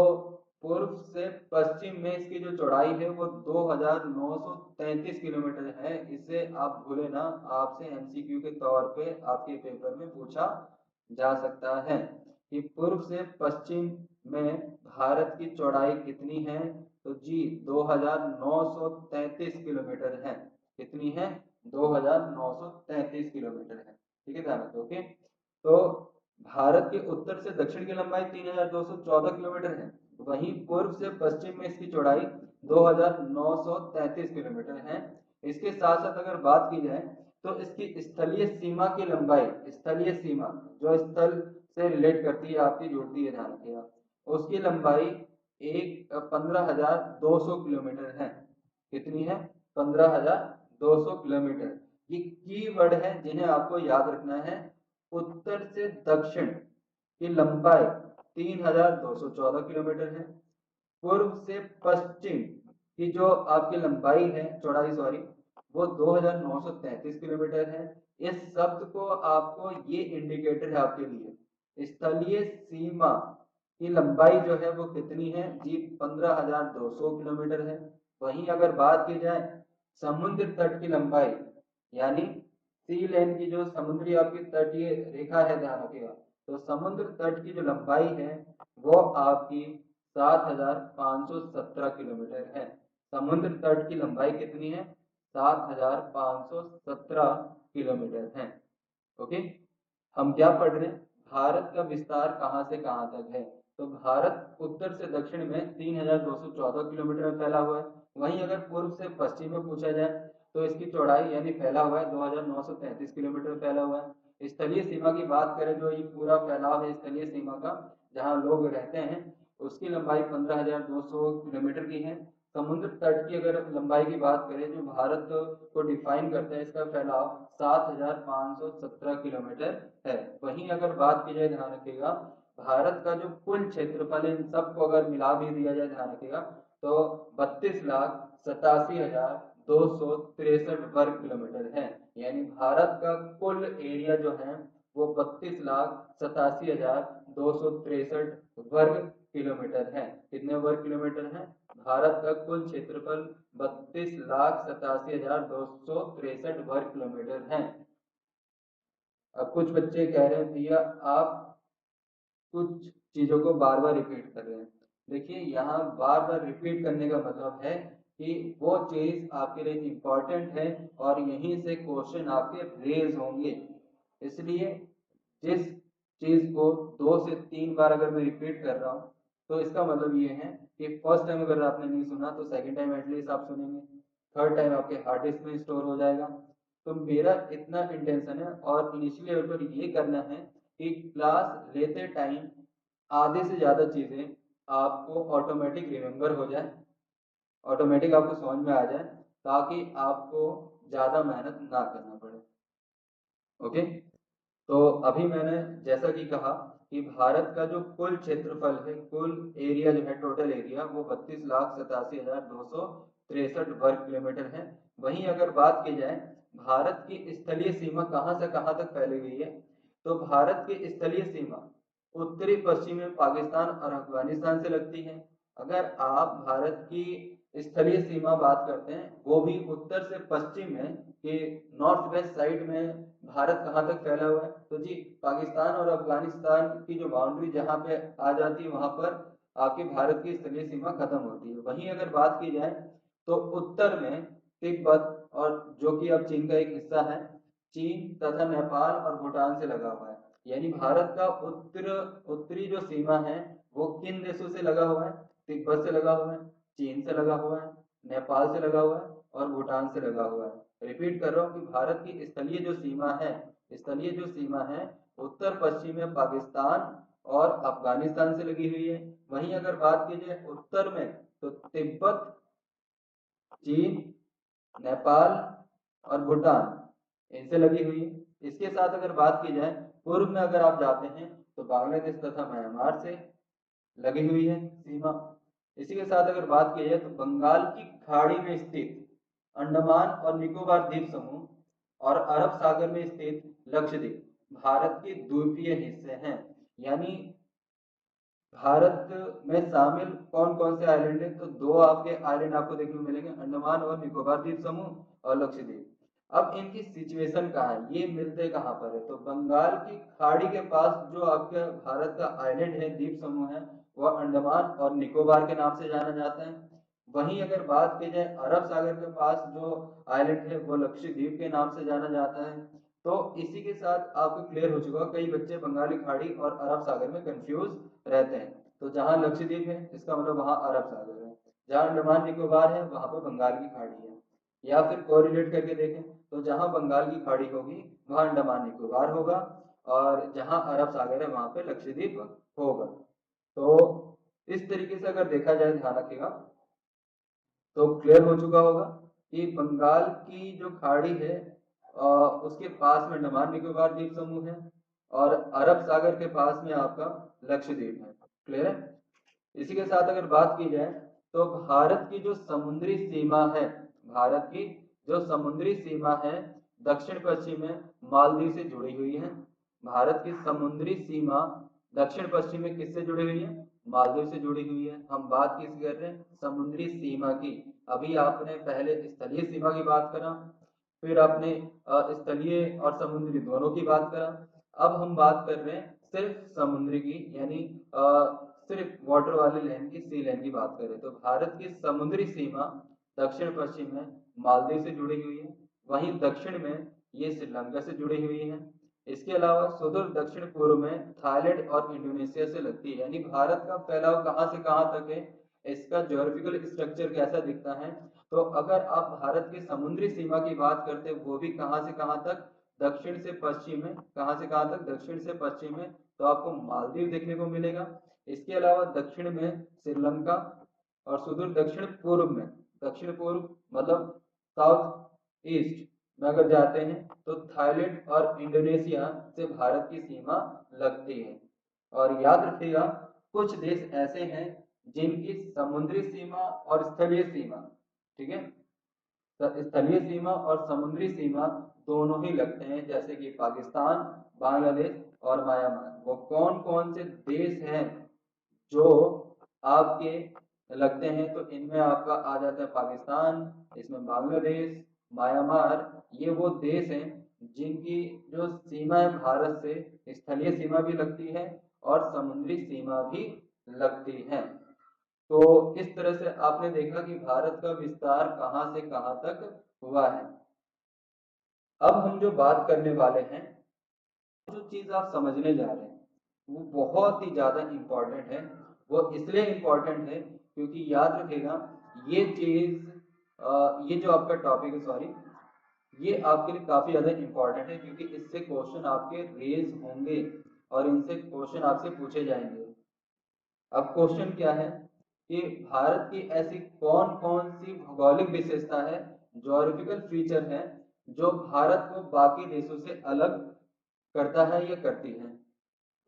पूर्व से पश्चिम में इसकी जो चौड़ाई है वो 2933 किलोमीटर है। इसे आप भूले ना, आपसे एमसीक्यू के तौर पे आपके पेपर में पूछा जा सकता है कि पूर्व से पश्चिम में भारत की चौड़ाई कितनी है? तो जी 2933 किलोमीटर है। कितनी है? 2933 किलोमीटर है। ठीक है, ध्यान रखो। ओके, तो भारत के उत्तर से दक्षिण की लंबाई 3214 किलोमीटर है, वहीं पूर्व से पश्चिम में इसकी चौड़ाई 2933 किलोमीटर है। इसके साथ साथ अगर बात की जाए तो इसकी स्थलीय सीमा की लंबाई, स्थलीय सीमा जो स्थल से रिलेट करती है, आपकी जुड़ती है, ध्यान रखिएगा, उसकी लंबाई 15,200 किलोमीटर है। कितनी है? 15,200 किलोमीटर। ये कीवर्ड है जिन्हें आपको याद रखना है। उत्तर से दक्षिण की लंबाई 3,214 किलोमीटर है। पूर्व से पश्चिम की जो आपकी लंबाई है, चौड़ाई सॉरी, वो 2,933 किलोमीटर है। इस शब्द को आपको, ये इंडिकेटर है आपके लिए, स्थलीय सीमा की लंबाई जो है वो कितनी है जी? 15,200 किलोमीटर है। वहीं अगर बात की जाए समुद्र तट की लंबाई, यानी सी लेन की जो समुद्री आपकी तटीय रेखा है, ध्यान रखिएगा, तो समुद्र तट की जो लंबाई है वो आपकी 7,517 किलोमीटर है। समुद्र तट की लंबाई कितनी है? 7,517 किलोमीटर है। ओके, हम क्या पढ़ रहे हैं? भारत का विस्तार कहां से कहां तक है? तो भारत उत्तर से दक्षिण में 3,214 किलोमीटर में फैला हुआ है। वहीं अगर पूर्व से पश्चिम में पूछा जाए तो इसकी चौड़ाई यानी फैला हुआ है 2,933 किलोमीटर फैला हुआ है। स्थलीय सीमा की बात करें, जो ये पूरा फैलाव है स्थलीय सीमा का, जहाँ लोग रहते हैं, उसकी लंबाई 15,200 किलोमीटर की है। समुद्र तट की अगर लंबाई की बात करें, जो भारत को डिफाइन करता है, इसका फैलाव 7,517 किलोमीटर है। वहीं अगर बात की जाए, ध्यान रखिएगा, भारत का जो कुल क्षेत्रफल है, इन सबको अगर मिला भी दिया जाए, ध्यान रखिएगा, तो 32,87,263 वर्ग किलोमीटर है। यानी भारत का कुल एरिया जो है वो 32,87,263 वर्ग किलोमीटर है। कितने वर्ग किलोमीटर है? भारत का कुल क्षेत्रफल 32,87,263 वर्ग किलोमीटर है। अब कुछ बच्चे कह रहे हैं भैया आप कुछ चीजों को बार बार रिपीट कर रहे हैं। देखिए, यहाँ बार बार रिपीट करने का मतलब है कि वो चीज आपके लिए इंपॉर्टेंट है और यहीं से क्वेश्चन आपके रेज होंगे। इसलिए जिस चीज को 2 से 3 बार अगर मैं रिपीट कर रहा हूँ, तो इसका मतलब ये है कि फर्स्ट टाइम अगर आपने नहीं सुना तो सेकंड टाइम एटलीस्ट आप सुनेंगे, थर्ड टाइम आपके हार्ड डिस्क में स्टोर हो जाएगा। तो मेरा इतना इंटेंशन है और इनिशियली लेवल पर ये करना है कि क्लास लेते टाइम आधे से ज्यादा चीजें आपको ऑटोमेटिक रिमेम्बर हो जाए, ऑटोमेटिक आपको समझ में आ जाए, ताकि आपको ज्यादा मेहनत ना करना पड़े। ओके, तो अभी मैंने जैसा कि कहा कि भारत का जो कुल क्षेत्रफल है, कुल एरिया जो है, टोटल एरिया, वो 32,87,263 वर्ग किलोमीटर है। वहीं अगर बात की जाए भारत की स्थलीय सीमा कहां से कहां तक फैली हुई है, तो भारत की स्थलीय सीमा उत्तरी पश्चिम में पाकिस्तान और अफगानिस्तान से लगती है। अगर आप भारत की स्थलीय सीमा बात करते हैं, वो भी उत्तर से पश्चिम में कि नॉर्थ वेस्ट साइड में भारत कहाँ तक फैला हुआ है, तो जी पाकिस्तान और अफगानिस्तान की जो बाउंड्री जहाँ पे आ जाती है, वहां पर आपकी भारत की स्थलीय सीमा खत्म होती है। वहीं अगर बात की जाए तो उत्तर में तिब्बत, और जो कि अब चीन का एक हिस्सा है, चीन तथा नेपाल और भूटान से लगा हुआ है। यानी भारत का उत्तरी जो सीमा है वो किन देशों से लगा हुआ है? तिब्बत से लगा हुआ है, चीन से लगा हुआ है, नेपाल से लगा हुआ है और भूटान से लगा हुआ है। रिपीट कर रहा हूँ कि भारत की स्थलीय जो सीमा है, स्थलीय जो सीमा है, उत्तर पश्चिम में पाकिस्तान और अफगानिस्तान से लगी हुई है। वहीं अगर बात की जाए उत्तर में, तो तिब्बत, चीन, नेपाल और भूटान इनसे लगी हुई है। इसके साथ अगर बात की जाए पूर्व में अगर आप जाते हैं तो बांग्लादेश तथा म्यांमार से लगी हुई है सीमा। इसी के साथ अगर बात की जाए तो बंगाल की खाड़ी में स्थित अंडमान और निकोबार द्वीप समूह और अरब सागर में स्थित लक्षद्वीप भारत के द्वीपीय हिस्से हैं। यानी भारत में शामिल कौन कौन से आइलैंड है, तो 2 आपके आइलैंड आपको देखने को मिलेंगे, अंडमान और निकोबार द्वीप समूह और लक्षद्वीप। अब इनकी सिचुएशन कहाँ है, ये मिलते कहाँ पर है, तो बंगाल की खाड़ी के पास जो आपके भारत का आइलैंड है, द्वीप समूह है, वह अंडमान और निकोबार के नाम से जाना जाता है। वहीं अगर बात की जाए अरब सागर के पास जो आइलैंड है वो लक्षद्वीप के नाम से जाना जाता है। तो इसी के साथ आपको क्लियर हो चुका, कई बच्चे बंगाली खाड़ी और अरब सागर में कंफ्यूज रहते हैं। तो जहां लक्षद्वीप है इसका मतलब वहां अरब सागर है, जहां अंडमान निकोबार है वहां पर बंगाल की खाड़ी है। या फिर कोरिलेट करके देखें तो जहां बंगाल की खाड़ी होगी वहां अंडमान निकोबार होगा, और जहां अरब सागर है वहां पे लक्षद्वीप होगा। तो इस तरीके से अगर देखा जाए, ध्यान रखिएगा, तो क्लियर हो चुका होगा कि बंगाल की जो खाड़ी है उसके पास में अंडमान निकोबार द्वीप समूह है और अरब सागर के पास में आपका लक्षद्वीप है। क्लियर है। इसी के साथ अगर बात की जाए तो भारत की जो समुद्री सीमा है, भारत की जो समुद्री सीमा है दक्षिण पश्चिम में मालदीव से जुड़ी हुई है। भारत की समुद्री सीमा दक्षिण पश्चिम में किससे जुड़ी हुई है? मालदीव से जुड़ी हुई है। हम बात किस कर रहे हैं? समुद्री सीमा की। अभी आपने पहले स्थलीय सीमा की बात करा, फिर आपने स्थलीय और समुद्री दोनों की बात करा। अब हम बात कर रहे हैं सिर्फ समुद्री की, यानी सिर्फ वाटर वाली लैंड की, सी लैंड की बात करें तो भारत की समुद्री सीमा दक्षिण पश्चिम में मालदीव से जुड़ी हुई है, वहीं दक्षिण में ये श्रीलंका से जुड़ी हुई है। इसके अलावा सुदूर दक्षिण पूर्व में थाईलैंड और इंडोनेशिया से लगती है। यानी भारत का फैलाव कहां से कहां तक है, इसका ज्योग्राफिकल स्ट्रक्चर कैसा दिखता है। तो अगर आप भारत की समुद्री सीमा की बात करते हैं, वो भी कहां से कहां तक? दक्षिण से पश्चिम में। कहां से कहां तक? दक्षिण से पश्चिम में। तो आपको मालदीव देखने को मिलेगा। इसके अलावा दक्षिण में श्रीलंका और सुदूर दक्षिण पूर्व में, दक्षिण पूर्व मतलब साउथ ईस्ट में अगर जाते हैं तो थाईलैंड और इंडोनेशिया से भारत की सीमा लगती है। और याद रखिएगा कुछ देश ऐसे हैं जिनकी समुद्री सीमा और स्थलीय सीमा, ठीक है, स्थलीय सीमा और समुद्री सीमा दोनों ही लगते हैं, जैसे कि पाकिस्तान, बांग्लादेश और म्यांमार। वो कौन कौन से देश हैं जो आपके लगते हैं? तो इनमें आपका आ जाता है पाकिस्तान, इसमें बांग्लादेश, म्यांमार। ये वो देश हैं जिनकी जो सीमा है भारत से, स्थलीय सीमा भी लगती है और समुद्री सीमा भी लगती है। तो इस तरह से आपने देखा कि भारत का विस्तार कहां से कहां तक हुआ है। अब हम जो बात करने वाले हैं, जो चीज आप समझने जा रहे हैं वो बहुत ही ज्यादा इंपॉर्टेंट है। वो इसलिए इंपॉर्टेंट है क्योंकि याद रखेगा ये चीज, ये जो आपका टॉपिक है, सॉरी, ये आपके लिए काफी ज्यादा इंपॉर्टेंट है क्योंकि इससे क्वेश्चन आपके रेज होंगे और इनसे क्वेश्चन आपसे पूछे जाएंगे। अब क्वेश्चन क्या है कि भारत की ऐसी कौन कौन सी भौगोलिक विशेषता है, ज्योग्राफिकल फीचर है, जो भारत को बाकी देशों से अलग करता है या करती है।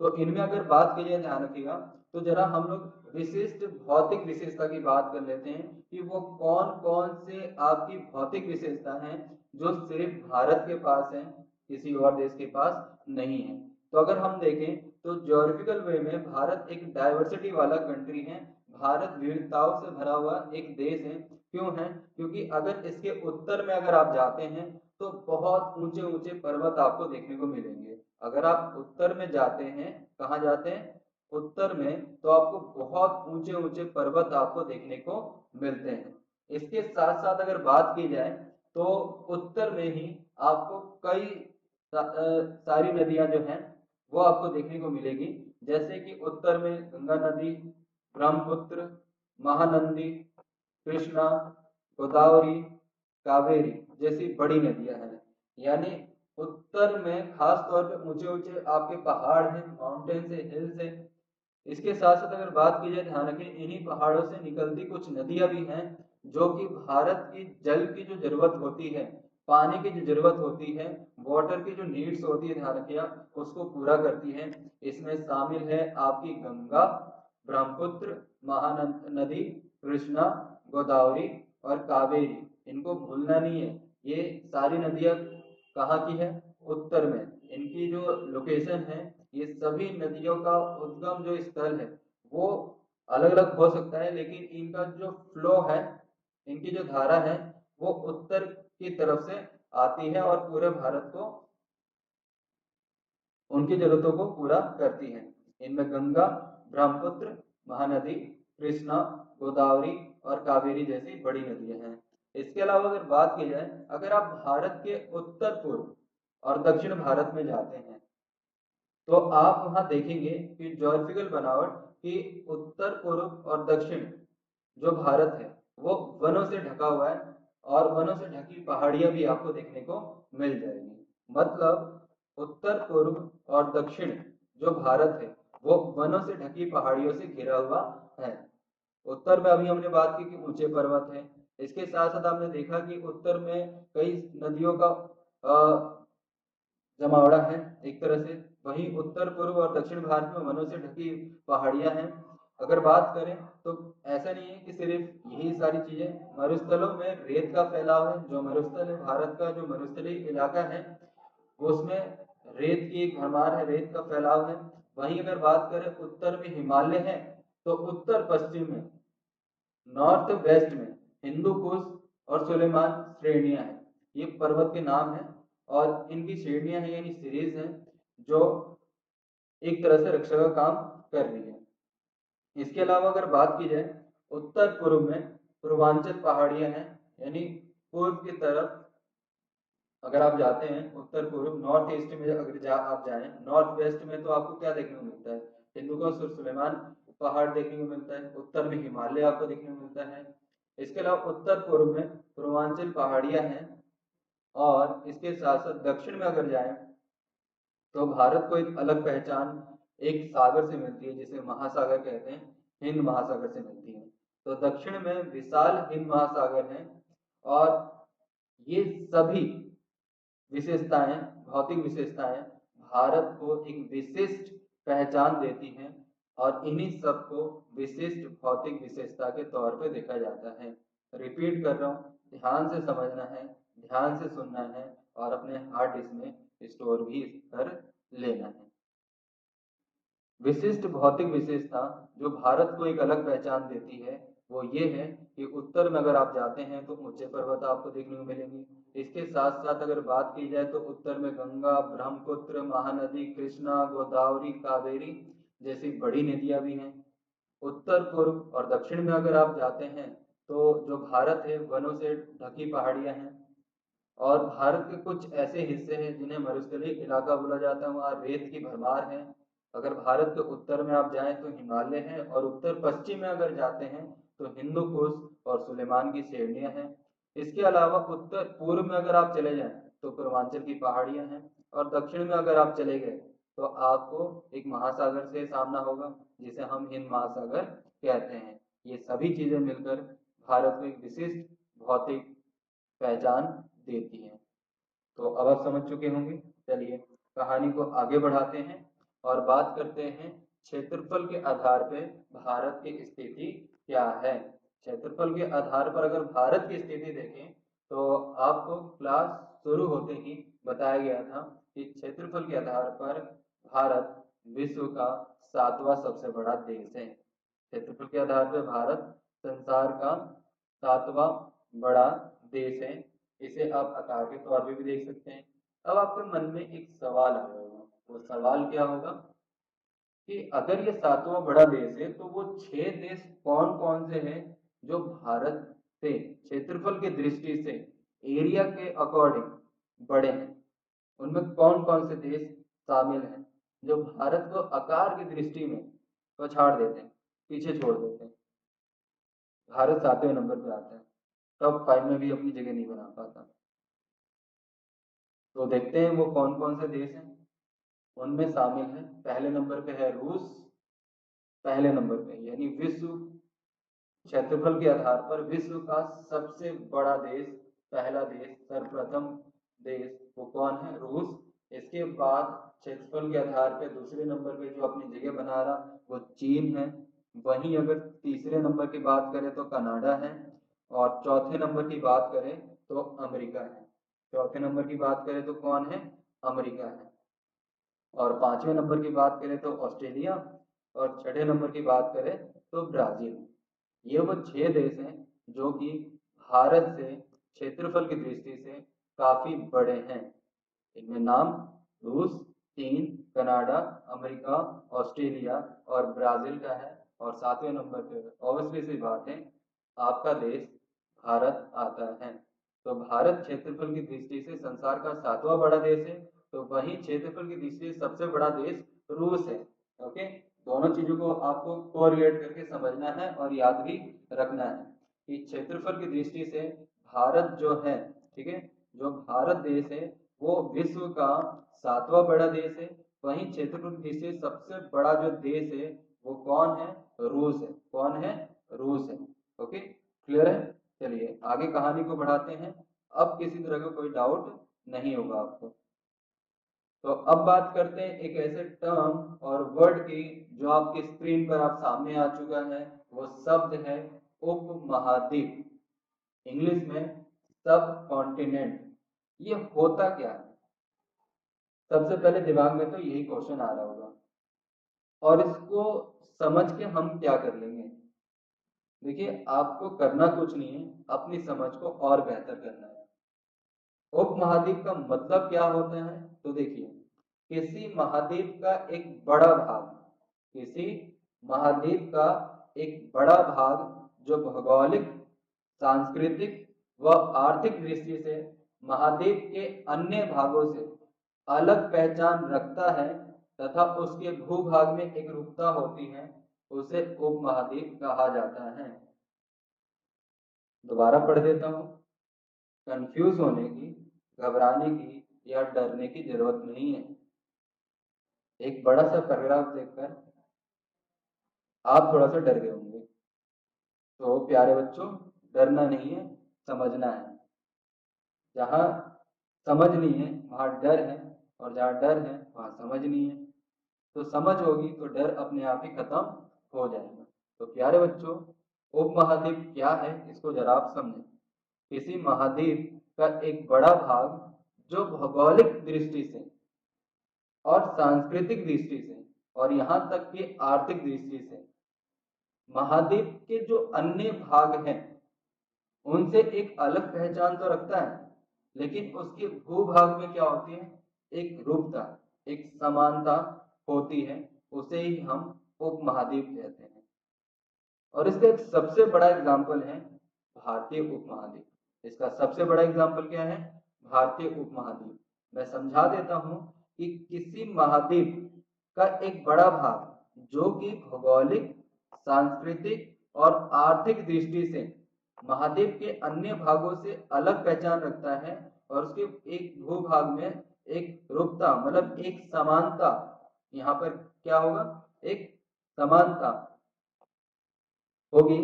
तो इनमें अगर बात की जाए, ध्यान रखिएगा, तो जरा हम लोग विशिष्ट भौतिक विशेषता की बात कर लेते हैं कि वो कौन कौन से आपकी भौतिक विशेषता हैं जो सिर्फ भारत के पास है, किसी और देश के पास नहीं है। तो अगर हम देखें तो ज्योग्राफिकल वे में भारत एक डाइवर्सिटी वाला कंट्री है। भारत विविधताओं से भरा हुआ एक देश है। क्यों है? क्योंकि अगर इसके उत्तर में अगर आप जाते हैं तो बहुत ऊंचे ऊंचे पर्वत आपको देखने को मिलेंगे। अगर आप उत्तर में जाते हैं, कहाँ जाते हैं? उत्तर में, तो आपको बहुत ऊंचे ऊंचे पर्वत आपको देखने को मिलते हैं। इसके साथ साथ अगर बात की जाए तो उत्तर में ही आपको कई सारी नदियां जो हैं वो आपको देखने को मिलेगी। जैसे कि उत्तर में गंगा नदी, ब्रह्मपुत्र, महानंदी, कृष्णा, गोदावरी, कावेरी जैसी बड़ी नदियां हैं। यानी उत्तर में खास तौर पे ऊंचे ऊंचे आपके पहाड़ हैं, माउंटेन्स है, हिल्स है। इसके साथ साथ अगर बात की जाए, ध्यान रखें, इन्हीं पहाड़ों से निकलती कुछ नदियां भी हैं जो कि भारत की जल की जो जरूरत होती है, पानी की जो जरूरत होती है, वाटर की जो नीड्स होती है, ध्यान रखिएगा, उसको पूरा करती है। इसमें शामिल है आपकी गंगा, ब्रह्मपुत्र, महानदी, कृष्णा, गोदावरी और कावेरी। इनको भूलना नहीं है। ये सारी नदियां कहाँ की है? उत्तर में। इनकी जो लोकेशन है, ये सभी नदियों का उद्गम जो स्थल है वो अलग अलग हो सकता है, लेकिन इनका जो फ्लो है, इनकी जो धारा है, वो उत्तर की तरफ से आती है और पूरे भारत को उनकी जरूरतों को पूरा करती है। इनमें गंगा, ब्रह्मपुत्र, महानदी, कृष्णा, गोदावरी और कावेरी जैसी बड़ी नदियां हैं। इसके अलावा अगर बात की जाए, अगर आप भारत के उत्तर पूर्व और दक्षिण भारत में जाते हैं तो आप वहां देखेंगे कि ज्योग्राफिकल बनावट कि उत्तर पूर्व और दक्षिण जो भारत है वो वनों से ढका हुआ है और वनों से ढकी पहाड़ियां भी आपको देखने को मिल जाएगी। मतलब उत्तर पूर्व और दक्षिण जो भारत है वो वनों से ढकी पहाड़ियों से घिरा हुआ है। उत्तर में अभी हमने बात की कि ऊंचे पर्वत है, इसके साथ साथ आपने देखा कि उत्तर में कई नदियों का जमावड़ा है एक तरह से। वहीं उत्तर पूर्व और दक्षिण भारत में वनों से ढकी पहाड़ियां हैं। अगर बात करें तो ऐसा नहीं है कि सिर्फ यही सारी चीजें, मरुस्थलों में रेत का फैलाव है। जो मरुस्थल है, भारत का जो मरुस्थलीय इलाका है, उसमें रेत की एक भरमार है, रेत का फैलाव है। वहीं अगर बात करें उत्तर में हिमालय है, तो उत्तर पश्चिम में, नॉर्थ वेस्ट में हिंदू कुश और सुलेमान श्रेणियां हैं। ये पर्वत के नाम हैं और इनकी श्रेणियां हैं यानी सीरीज हैं, जो एक तरह से रक्षा का काम कर रही है। इसके अलावा अगर बात की जाए, उत्तर पूर्व में पूर्वांचल पहाड़ियां हैं, यानी पूर्व की तरफ अगर आप जाते हैं, उत्तर पूर्व नॉर्थ ईस्ट में अगर आप जाएं, नॉर्थ वेस्ट में तो आपको क्या देखने को मिलता है? हिंदुकुश और सुलेमान पहाड़ देखने को मिलता है। उत्तर में हिमालय आपको देखने को मिलता है। इसके अलावा उत्तर पूर्व में पूर्वांचल पहाड़ियां हैं। और इसके साथ साथ दक्षिण में अगर जाएं तो भारत को एक अलग पहचान एक सागर से मिलती है, जिसे महासागर कहते हैं, हिंद महासागर से मिलती है। तो दक्षिण में विशाल हिंद महासागर है। और ये सभी विशेषताएं, भौतिक विशेषताएं भारत को एक विशिष्ट पहचान देती हैं और इन्हीं सबको विशिष्ट भौतिक विशेषता के तौर पे देखा जाता है। रिपीट कर रहा हूँ, ध्यान से समझना है, ध्यान से सुनना है और अपने हार्ड डिस्क में स्टोर भी कर लेना है। विशिष्ट भौतिक विशेषता जो भारत को एक अलग पहचान देती है वो ये है कि उत्तर में अगर आप जाते हैं तो ऊंचे पर्वत आपको देखने को मिलेंगे। इसके साथ साथ अगर बात की जाए तो उत्तर में गंगा, ब्रह्मपुत्र, महानदी, कृष्णा, गोदावरी, कावेरी जैसी बड़ी नदियां भी हैं। उत्तर पूर्व और दक्षिण में अगर आप जाते हैं तो जो भारत है, वनों से ढकी पहाड़ियां हैं। और भारत के कुछ ऐसे हिस्से हैं जिन्हें मरुस्थलीय इलाका बोला जाता है, वहाँ रेत की भरमार है। अगर भारत के उत्तर में आप जाएं तो हिमालय है, और उत्तर पश्चिम में अगर जाते हैं तो हिंदू कुश और सुलेमान की श्रेणियां हैं। इसके अलावा उत्तर पूर्व में अगर आप चले जाएं तो पूर्वांचल की पहाड़ियां हैं। और दक्षिण में अगर आप चले गए तो आपको एक महासागर से सामना होगा, जिसे हम हिंद महासागर कहते हैं। ये सभी चीजें मिलकर भारत को एक विशिष्ट भौतिक पहचान देती हैं। तो अब आप समझ चुके होंगे। चलिए कहानी को आगे बढ़ाते हैं और बात करते हैं क्षेत्रफल के आधार पर भारत की स्थिति क्या है। क्षेत्रफल के आधार पर अगर भारत की स्थिति देखें तो आपको क्लास शुरू होते ही बताया गया था कि क्षेत्रफल के आधार पर भारत विश्व का 7वां सबसे बड़ा देश है। क्षेत्रफल के आधार पर भारत संसार का 7वां बड़ा देश है। इसे आप आकार के तौर पे भी देख सकते हैं। अब आपके मन में एक सवाल आ रहा होगा, वो सवाल क्या होगा कि अगर ये 7वां बड़ा देश है तो वो 6 देश कौन कौन से हैं जो भारत से क्षेत्रफल की दृष्टि से, एरिया के अकॉर्डिंग बड़े हैं? उनमें कौन कौन से देश शामिल हैं जो भारत को आकार की दृष्टि में पछाड़ देते हैं, पीछे छोड़ देते हैं? भारत 7वें नंबर पे आता है, टॉप 5 में भी अपनी जगह नहीं बना पाता। तो देखते हैं वो कौन कौन से देश हैं। उनमें शामिल है, पहले नंबर पे है रूस। पहले नंबर पे यानी विश्व क्षेत्रफल के आधार पर विश्व का सबसे बड़ा देश, पहला देश, सर्वप्रथम देश वो कौन है? रूस। इसके बाद क्षेत्रफल के आधार पर दूसरे नंबर पे जो अपनी जगह बना रहा वो चीन है। वहीं अगर तीसरे नंबर की बात करें तो कनाडा है। और चौथे नंबर की बात करें तो अमेरिका है। चौथे नंबर की बात करें तो कौन है? अमेरिका है। और 5वें नंबर की बात करें तो ऑस्ट्रेलिया। और छठे नंबर की बात करें तो ब्राजील। ये वो 6 देश हैं जो कि भारत से क्षेत्रफल की दृष्टि से काफी बड़े हैं। इनमें नाम रूस, चीन, कनाडा, अमेरिका, ऑस्ट्रेलिया और ब्राजील का है। और 7वें नंबर पे ऑब्वियसली सी बात है आपका देश भारत आता है। तो भारत क्षेत्रफल की दृष्टि से संसार का 7वां बड़ा देश है। तो वही क्षेत्रफल की दृष्टि से सबसे बड़ा देश रूस है। ओके, दोनों चीजों को आपको कोरिलेट करके समझना है और याद भी रखना है कि क्षेत्रफल की दृष्टि से भारत जो है, ठीक है, जो भारत देश है वो विश्व का 7वां बड़ा देश है। वहीं क्षेत्रफल की दृष्टि से सबसे बड़ा जो देश है वो कौन है? रूस है। कौन है? रूस है। ओके, क्लियर है? चलिए आगे कहानी को बढ़ाते हैं। अब किसी तरह का कोई डाउट नहीं होगा आपको। तो अब बात करते हैं एक ऐसे टर्म और वर्ड की जो आपकी स्क्रीन पर आप सामने आ चुका है। वो शब्द है उपमहाद्वीप, इंग्लिश में सब कॉन्टिनेंट। ये होता क्या है? सबसे पहले दिमाग में तो यही क्वेश्चन आ रहा होगा, और इसको समझ के हम क्या कर लेंगे। देखिए आपको करना कुछ नहीं है, अपनी समझ को और बेहतर करना है। उपमहाद्वीप का मतलब क्या होता है? तो देखिए, किसी महाद्वीप का एक बड़ा भाग, किसी महाद्वीप का एक बड़ा भाग जो भौगोलिक, सांस्कृतिक व आर्थिक दृष्टि से महाद्वीप के अन्य भागों से अलग पहचान रखता है तथा उसके भूभाग में एक एकरूपता होती है, उसे उपमहाद्वीप कहा जाता है। दोबारा पढ़ देता हूँ। कंफ्यूज होने की, घबराने की या डरने की जरूरत नहीं है। एक बड़ा सा पैराग्राफ देखकर आप थोड़ा सा डर गए होंगे, तो प्यारे बच्चों डरना नहीं है, समझना है। जहाँ समझ नहीं है वहाँ डर है, और जहाँ डर है वहाँ समझ नहीं है। तो समझ होगी तो डर अपने आप ही खत्म हो जाएगा। तो प्यारे बच्चों, उपमहाद्वीप क्या है इसको जरा आप समझें। किसी महाद्वीप का एक बड़ा भाग जो भौगोलिक दृष्टि से और सांस्कृतिक दृष्टि से और यहाँ तक कि आर्थिक दृष्टि से महाद्वीप के जो अन्य भाग हैं उनसे एक अलग पहचान तो रखता है, लेकिन उसके भूभाग में क्या होती है? एक रूपता, एक समानता होती है। उसे ही हम उपमहाद्वीप कहते हैं। और इसका एक सबसे बड़ा एग्जाम्पल है भारतीय उपमहाद्वीप। इसका सबसे बड़ा एग्जाम्पल क्या है? भारतीय उपमहाद्वीप। मैं समझा देता हूं कि किसी महाद्वीप का एक बड़ा भाग जो कि भौगोलिक, सांस्कृतिक और आर्थिक दृष्टि से महाद्वीप के अन्य भागों से अलग पहचान रखता है, और उसके एक भूभाग में एक रूपता मतलब एक समानता, यहाँ पर क्या होगा? एक समानता होगी,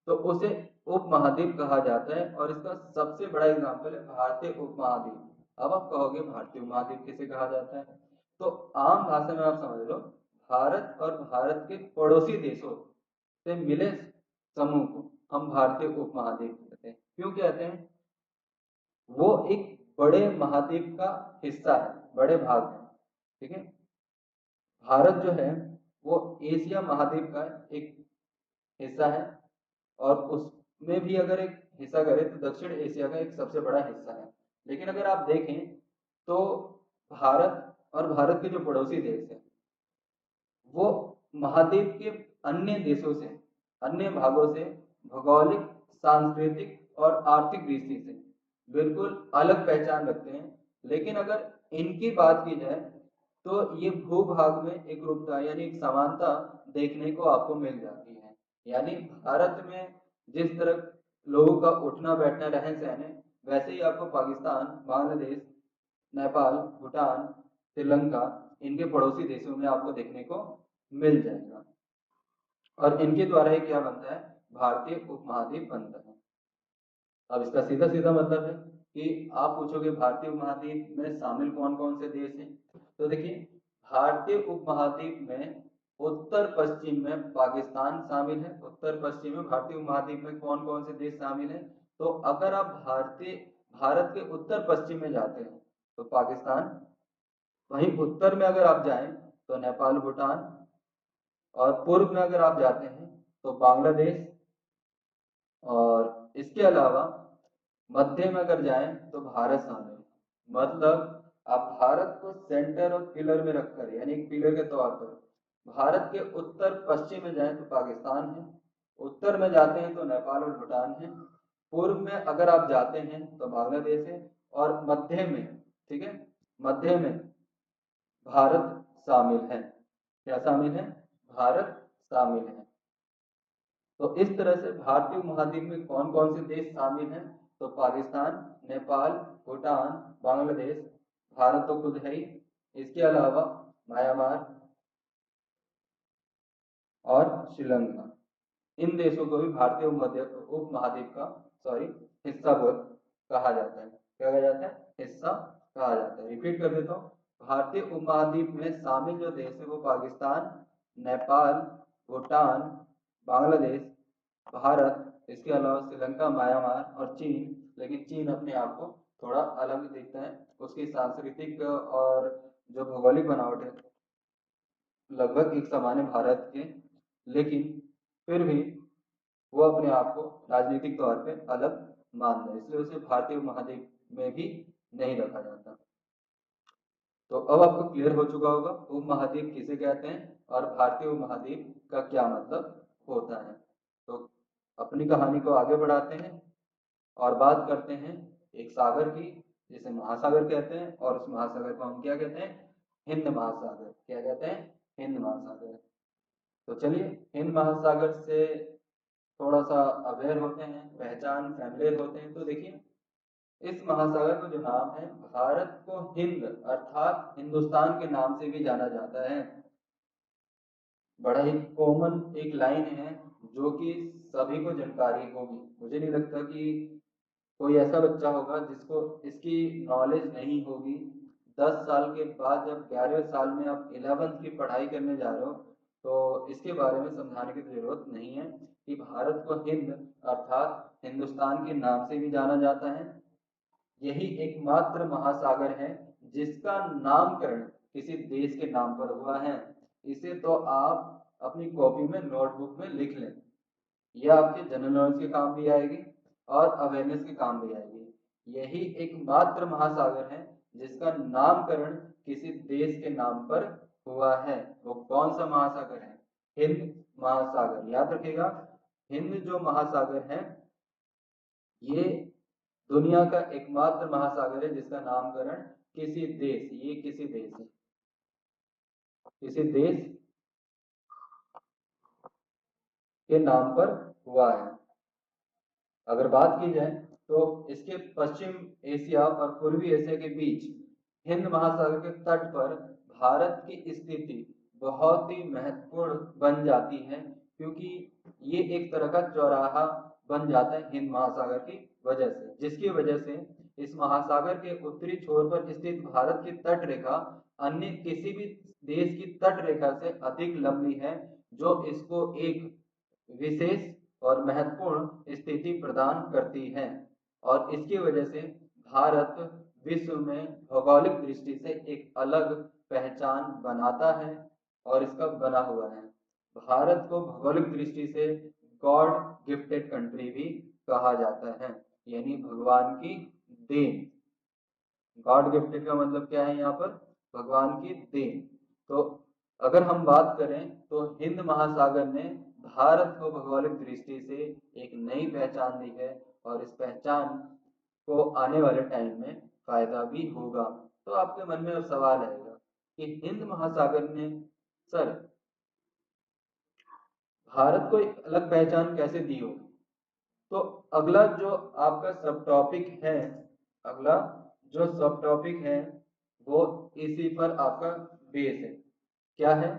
तो उसे उपमहाद्वीप कहा जाता है। और इसका सबसे बड़ा एग्जाम्पल है भारतीय उपमहाद्वीप। अब आप कहोगे भारतीय उपमहाद्वीप किसे कहा जाता है? तो आम भाषा में आप समझ लो, भारत और भारत के पड़ोसी देशों से मिले समूह को हम भारतीय उपमहाद्वीप कहते हैं। क्यों कहते हैं? वो एक बड़े महाद्वीप का हिस्सा है, बड़े भाग है। ठीक है, भारत जो है वो एशिया महाद्वीप का एक हिस्सा है, और उसमें भी अगर एक हिस्सा करें तो दक्षिण एशिया का एक सबसे बड़ा हिस्सा है। लेकिन अगर आप देखें तो भारत और भारत के जो पड़ोसी देश है वो महाद्वीप के अन्य देशों से, अन्य भागों से भौगोलिक, सांस्कृतिक और आर्थिक दृष्टि से बिल्कुल अलग पहचान रखते हैं। लेकिन अगर इनकी बात की जाए तो ये भूभाग में एक रूपता यानी एक समानता देखने को आपको मिल जाती है। यानी भारत में जिस तरह लोगों का उठना बैठना रहन सहन है, वैसे ही आपको पाकिस्तान, बांग्लादेश, नेपाल, भूटान, श्रीलंका, इनके पड़ोसी देशों में आपको देखने को मिल जाएगा। और इनके द्वारा ही क्या बनता है? भारतीय उपमहाद्वीप बनता है। अब इसका सीधा सीधा मतलब है कि आप पूछोगे भारतीय उपमहाद्वीप में शामिल कौन कौन से देश हैं? तो देखिए, भारतीय उपमहाद्वीप में उत्तर पश्चिम में पाकिस्तान शामिल है। उत्तर पश्चिम में भारतीय उपमहाद्वीप में कौन कौन से देश शामिल हैं? तो अगर आप भारत के उत्तर पश्चिम में जाते हैं तो पाकिस्तान, वहीं उत्तर में अगर आप जाएं तो नेपाल, भूटान, और पूर्व में अगर आप जाते हैं तो बांग्लादेश, और इसके अलावा मध्य में अगर जाएं तो भारत शामिल है। मतलब आप भारत को सेंटर और पिलर में रखकर, यानी एक पिलर के तौर पर भारत के उत्तर पश्चिम में जाएं तो पाकिस्तान है, उत्तर में जाते हैं तो नेपाल और भूटान है, पूर्व में अगर आप जाते हैं तो बांग्लादेश है, और मध्य में, ठीक है, मध्य में भारत शामिल है। क्या शामिल है? भारत शामिल है। तो इस तरह से भारतीय उपमहाद्वीप में कौन कौन से देश शामिल हैं? तो पाकिस्तान, नेपाल, भूटान, बांग्लादेश, भारत तो खुद है ही, इसके अलावा म्यांमार और श्रीलंका, इन देशों को भी भारतीय उपमहाद्वीप का सॉरी हिस्सा बोल कहा जाता है। क्या कहा जाता है? हिस्सा कहा जाता है। रिपीट कर देता हूँ। भारतीय उपमहाद्वीप में शामिल जो देश है वो पाकिस्तान, नेपाल, भूटान, बांग्लादेश, भारत, इसके अलावा श्रीलंका, म्यांमार और चीन। लेकिन चीन अपने आप को थोड़ा अलग देखता है, उसकी सांस्कृतिक और जो भौगोलिक बनावट है लगभग एक समान है भारत के, लेकिन फिर भी वो अपने आप को राजनीतिक तौर पे अलग मानता है, इसलिए उसे भारतीय महाद्वीप में भी नहीं रखा जाता। तो अब आपको क्लियर हो चुका होगा उपमहाद्वीप किसे कहते हैं और भारतीय उपमहाद्वीप का क्या मतलब होता है। तो अपनी कहानी को आगे बढ़ाते हैं और बात करते हैं एक सागर की, जिसे महासागर कहते हैं, और उस महासागर को हम क्या कहते हैं? हिंद महासागर। क्या कहते हैं? हिंद महासागर। तो चलिए हिंद महासागर से थोड़ा सा अवेयर होते हैं, पहचान फैमिलियर होते हैं। तो देखिए इस महासागर का जो नाम है, भारत को हिंद अर्थात हिंदुस्तान के नाम से भी जाना जाता है। बड़ा ही कॉमन एक लाइन है जो कि सभी को जानकारी होगी। मुझे नहीं लगता कि कोई ऐसा बच्चा होगा जिसको इसकी नॉलेज नहीं होगी। 10 साल के बाद जब 11वें साल में आप 11th की पढ़ाई करने जा रहे हो तो इसके बारे में समझाने की जरूरत नहीं है कि भारत को हिंद अर्थात हिंदुस्तान के नाम से भी जाना जाता है। यही एकमात्र महासागर है जिसका नामकरण किसी देश के नाम पर हुआ है। इसे तो आप अपनी कॉपी में नोटबुक में लिख लें, यह आपके जनरल नॉलेज के काम भी आएगी और अवेयरनेस के काम भी आएगी। यही एकमात्र महासागर है जिसका नामकरण किसी देश के नाम पर हुआ है। वो कौन सा महासागर है? हिंद महासागर। याद रखिएगा, हिंद जो महासागर है ये दुनिया का एकमात्र महासागर है जिसका नामकरण किसी देश, ये किसी देश है, किसी देश के नाम पर हुआ है। अगर बात की जाए तो इसके पश्चिम एशिया और पूर्वी एशिया के बीच हिंद महासागर के तट पर भारत की स्थिति बहुत ही महत्वपूर्ण बन जाती है, क्योंकि ये एक तरह का चौराहा बन जाता है हिंद महासागर की वजह से, जिसकी वजह से इस महासागर के उत्तरी छोर पर स्थित भारत की तट रेखा अन्य किसी भी देश की तट रेखा से अधिक लंबी है, जो इसको एक विशेष और महत्वपूर्ण स्थिति प्रदान करती है। और इसकी वजह से भारत विश्व में भौगोलिक दृष्टि से एक अलग पहचान बनाता है और इसका बना हुआ है। भारत को भौगोलिक दृष्टि से गॉड गिफ्टेड कंट्री भी कहा जाता है, यानी भगवान की देन। गॉड गिफ्टेड का मतलब क्या है यहाँ पर? भगवान की देन। तो अगर हम बात करें तो हिंद महासागर ने भारत को भौगोलिक दृष्टि से एक नई पहचान दी है और इस पहचान को आने वाले टाइम में फायदा भी होगा। तो आपके मन में अब सवाल आएगा कि हिंद महासागर ने सर भारत को एक अलग पहचान कैसे दी होगी। तो अगला जो आपका सब टॉपिक है, अगला जो सब टॉपिक है वो इसी पर आपका बेस है। क्या है?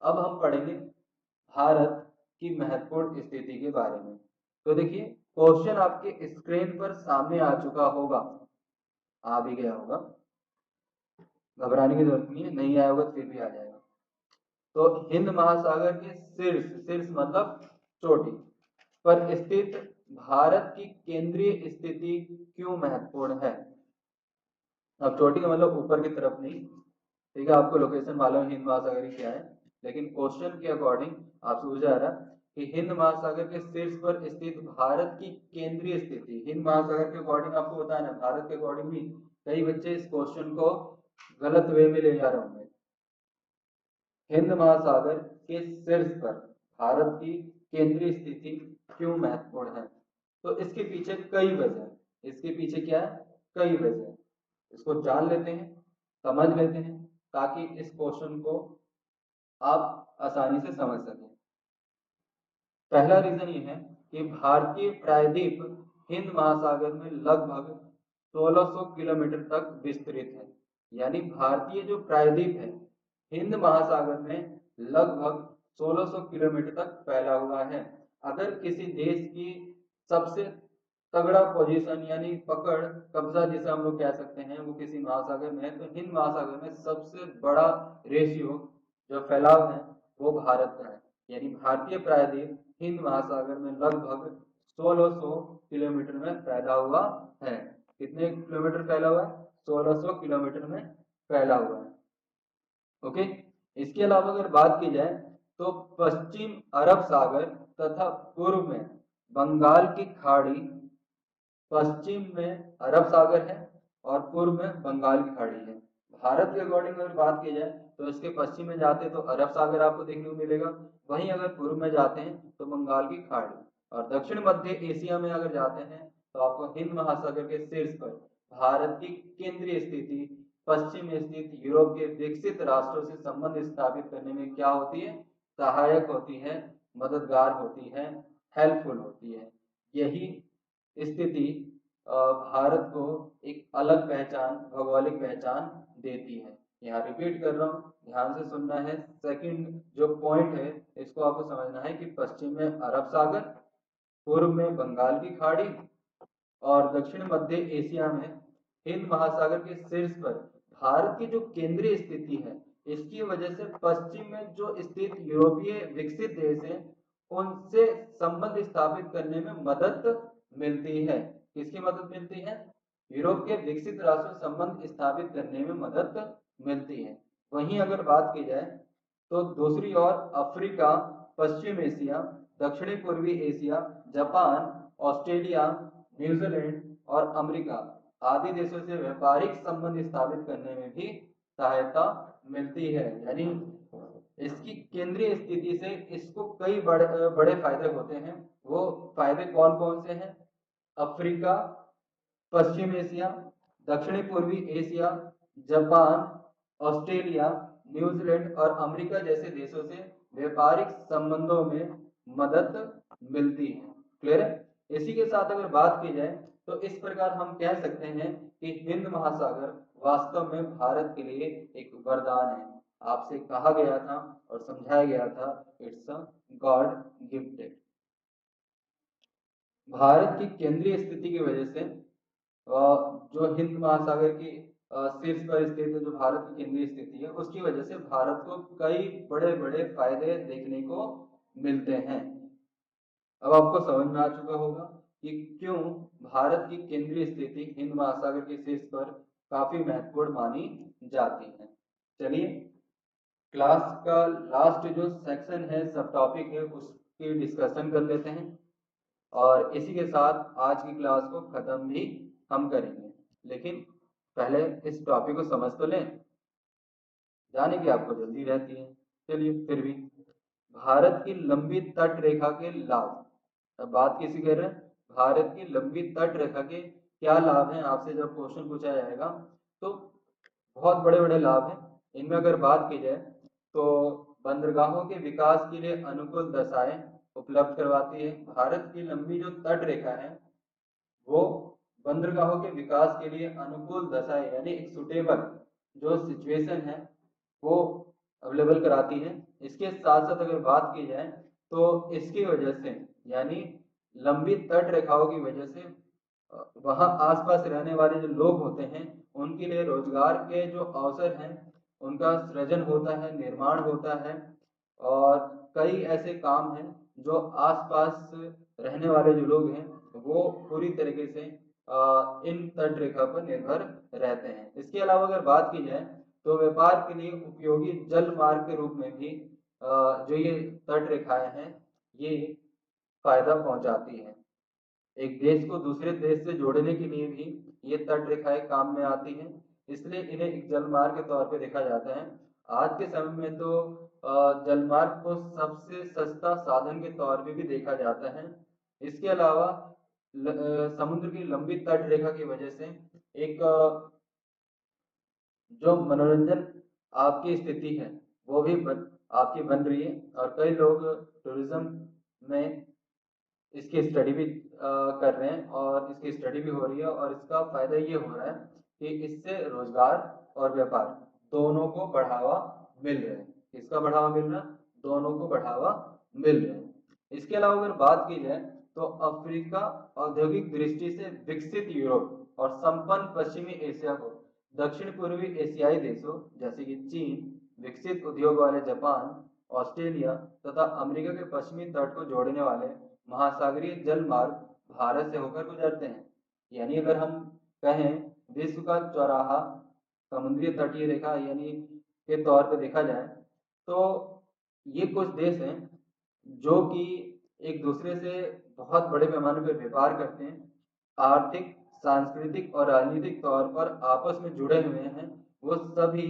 अब हम पढ़ेंगे भारत की महत्वपूर्ण स्थिति के बारे में। तो देखिए क्वेश्चन आपके स्क्रीन पर सामने आ चुका होगा, आ भी गया होगा, घबराने की जरूरत नहीं है, नहीं आया होगा तो फिर भी आ जाएगा। तो हिंद महासागर के शीर्ष, शीर्ष मतलब चोटी पर स्थित भारत की केंद्रीय स्थिति क्यों महत्वपूर्ण है? अब चोटी का मतलब ऊपर की तरफ नहीं, ठीक है, आपको लोकेशन मालूम है हिंद महासागर की क्या है, लेकिन क्वेश्चन के अकॉर्डिंग आपसे पूछा जा रहा है कि हिंद महासागर के शीर्ष पर स्थित भारत की केंद्रीय स्थिति। हिंद महासागर के अकॉर्डिंग आपको बताना है, भारत के अकॉर्डिंग भी कई बच्चे इस क्वेश्चन को गलत वे में ले जा रहे होंगे। हिंद महासागर के शीर्ष पर भारत की केंद्रीय स्थिति क्यों महत्वपूर्ण है? तो इसके पीछे कई वजह, इसके पीछे क्या है? कई वजह। इसको जान लेते हैं, समझ लेते हैं, ताकि इस क्वेश्चन को आप आसानी से समझ सकें। पहला रीजन ये है कि भारतीय प्रायद्वीप हिंद महासागर में लगभग 1600 किलोमीटर तक विस्तृत है। यानी भारतीय जो प्रायद्वीप है हिंद महासागर में लगभग 1600 किलोमीटर तक फैला हुआ है। अगर किसी देश की सबसे तगड़ा पोजीशन यानी पकड़, कब्जा जिसे हम लोग कह सकते हैं, वो किसी महासागर में है। तो हिंद महासागर में सबसे बड़ा रेशियो जो फैलाव है वो भारत का है, यानी भारतीय प्रायद्वीप हिंद महासागर में लगभग 1600 किलोमीटर में फैला हुआ है। कितने किलोमीटर फैला हुआ है? 1600 किलोमीटर में फैला हुआ है। ओके, इसके अलावा अगर बात की जाए तो पश्चिम अरब सागर तथा पूर्व में बंगाल की खाड़ी, पश्चिम में अरब सागर है और पूर्व में बंगाल की खाड़ी है। भारत के अकॉर्डिंग अगर बात की जाए तो इसके पश्चिम में जाते हैं तो अरब सागर आपको देखने को मिलेगा, वहीं अगर पूर्व में जाते हैं तो बंगाल की खाड़ी, और दक्षिण मध्य एशिया में अगर जाते हैं तो आपको हिंद महासागर के शीर्ष पर भारत की केंद्रीय स्थिति पश्चिम स्थित यूरोप के विकसित राष्ट्रों से संबंध स्थापित करने में क्या होती है? सहायक होती है, मददगार होती है, हेल्पफुल होती है। यही स्थिति भारत को एक अलग पहचान, भौगोलिक पहचान देती है। यहाँ रिपीट कर रहा हूँ, ध्यान से सुनना है। सेकंड जो पॉइंट है इसको आपको समझना है कि पश्चिम में अरब सागर, पूर्व में बंगाल की खाड़ी और दक्षिण मध्य एशिया में हिंद महासागर के शीर्ष पर भारत की जो केंद्रीय स्थिति है, इसकी वजह से पश्चिम में जो स्थित यूरोपीय विकसित देश हैं उनसे संबंध स्थापित करने में मदद मिलती है। किसकी मदद मिलती है? यूरोप के विकसित राष्ट्रों से संबंध स्थापित करने में मदद मिलती है। वहीं अगर बात की जाए तो दूसरी ओर अफ्रीका, पश्चिम एशिया, दक्षिणी पूर्वी एशिया, जापान, ऑस्ट्रेलिया, न्यूजीलैंड और अमेरिका आदि देशों से व्यापारिक संबंध स्थापित करने में भी सहायता मिलती है। यानी इसकी केंद्रीय स्थिति से इसको कई बड़े बड़े फायदे होते हैं। वो फायदे कौन कौन से हैं? अफ्रीका, पश्चिम एशिया, दक्षिणी पूर्वी एशिया, जापान, ऑस्ट्रेलिया, न्यूजीलैंड और अमेरिका जैसे देशों से व्यापारिक संबंधों में मदद मिलती है। क्लियर है? इसी के साथ अगर बात की जाए तो इस प्रकार हम कह सकते हैं कि हिंद महासागर वास्तव में भारत के लिए एक वरदान है। आपसे कहा गया था और समझाया गया था, it's a God gifted. Bharat की केंद्रीय स्थिति की वजह से जो हिंद महासागर की शीर्ष पर स्थित है, जो भारत की केंद्रीय स्थिति है, उसकी वजह से भारत को कई बड़े बड़े फायदे देखने को मिलते हैं। अब आपको समझ में आ चुका होगा कि क्यों भारत की केंद्रीय स्थिति हिंद महासागर के शीर्ष पर काफी महत्वपूर्ण मानी जाती है। चलिए, क्लास का लास्ट जो सेक्शन है, सब टॉपिक है, उसकी डिस्कशन कर लेते हैं और इसी के साथ आज की क्लास को खत्म भी हम करेंगे। लेकिन पहले इस टॉपिक को समझ तो लें, जाने की आपको जल्दी रहती है। चलिए फिर भी, भारत की लंबी तट रेखा के लाभ। अब बात किसी कर रहे हैं? भारत की लंबी तट रेखा के क्या लाभ हैं? आपसे जब क्वेश्चन पूछा जाएगा तो बहुत बड़े बड़े लाभ हैं। इनमें अगर बात की जाए तो बंदरगाहों के विकास के लिए अनुकूल दशाएं उपलब्ध करवाती है। भारत की लंबी जो तट रेखा है वो बंदरगाहों के विकास के लिए अनुकूल दशाएं यानी एक सुटेबल जो सिचुएशन है वो अवेलेबल कराती है। इसके साथ साथ अगर बात की जाए तो इसकी वजह से, यानी लंबी तट रेखाओं की वजह से वहां आसपास रहने वाले जो लोग होते हैं उनके लिए रोजगार के जो अवसर हैं उनका सृजन होता है, निर्माण होता है, और कई ऐसे काम हैं जो आसपास रहने वाले जो लोग हैं वो पूरी तरीके से इन तट रेखा पर निर्भर रहते हैं। इसके अलावा अगर बात की जाए तो व्यापार के लिए उपयोगी जल मार्ग के रूप में भी जो ये तट रेखाएं हैं ये फायदा पहुंचाती है। एक देश को दूसरे देश से जोड़ने के लिए भी ये तट रेखाएं काम में आती हैं, इसलिए इन्हें एक जलमार्ग के तौर पे देखा जाता है। आज के समय में तो जलमार्ग को सबसे सस्ता साधन के तौर पे भी देखा जाता है। इसके अलावा समुद्र की लंबी तट रेखा की वजह से एक जो मनोरंजन आपकी स्थिति है वो भी आपकी बन रही है, और कई लोग टूरिज्म में इसकी स्टडी भी कर रहे हैं और इसकी स्टडी भी हो रही है, और इसका फायदा ये हो रहा है कि इससे रोजगार और व्यापार दोनों को बढ़ावा मिल रहा है। किसका बढ़ावा मिल रहा है? दोनों को बढ़ावा मिल रहा है। इसके अलावा अगर बात की जाए तो अफ्रीका औद्योगिक दृष्टि से विकसित यूरोप और संपन्न पश्चिमी एशिया को दक्षिण पूर्वी एशियाई देशों जैसे कि चीन, विकसित उद्योग वाले जापान, ऑस्ट्रेलिया तथा अमेरिका के पश्चिमी तट को जोड़ने वाले महासागरीय जल मार्ग भारत से होकर गुजरते हैं। यानी अगर हम कहें विश्व का चौराहा समुद्री तटीय रेखा यानी के तौर पर देखा जाए तो ये कुछ देश हैं जो कि एक दूसरे से बहुत बड़े पैमाने पर व्यापार करते हैं, आर्थिक, सांस्कृतिक और राजनीतिक तौर पर आपस में जुड़े हुए हैं। वो सभी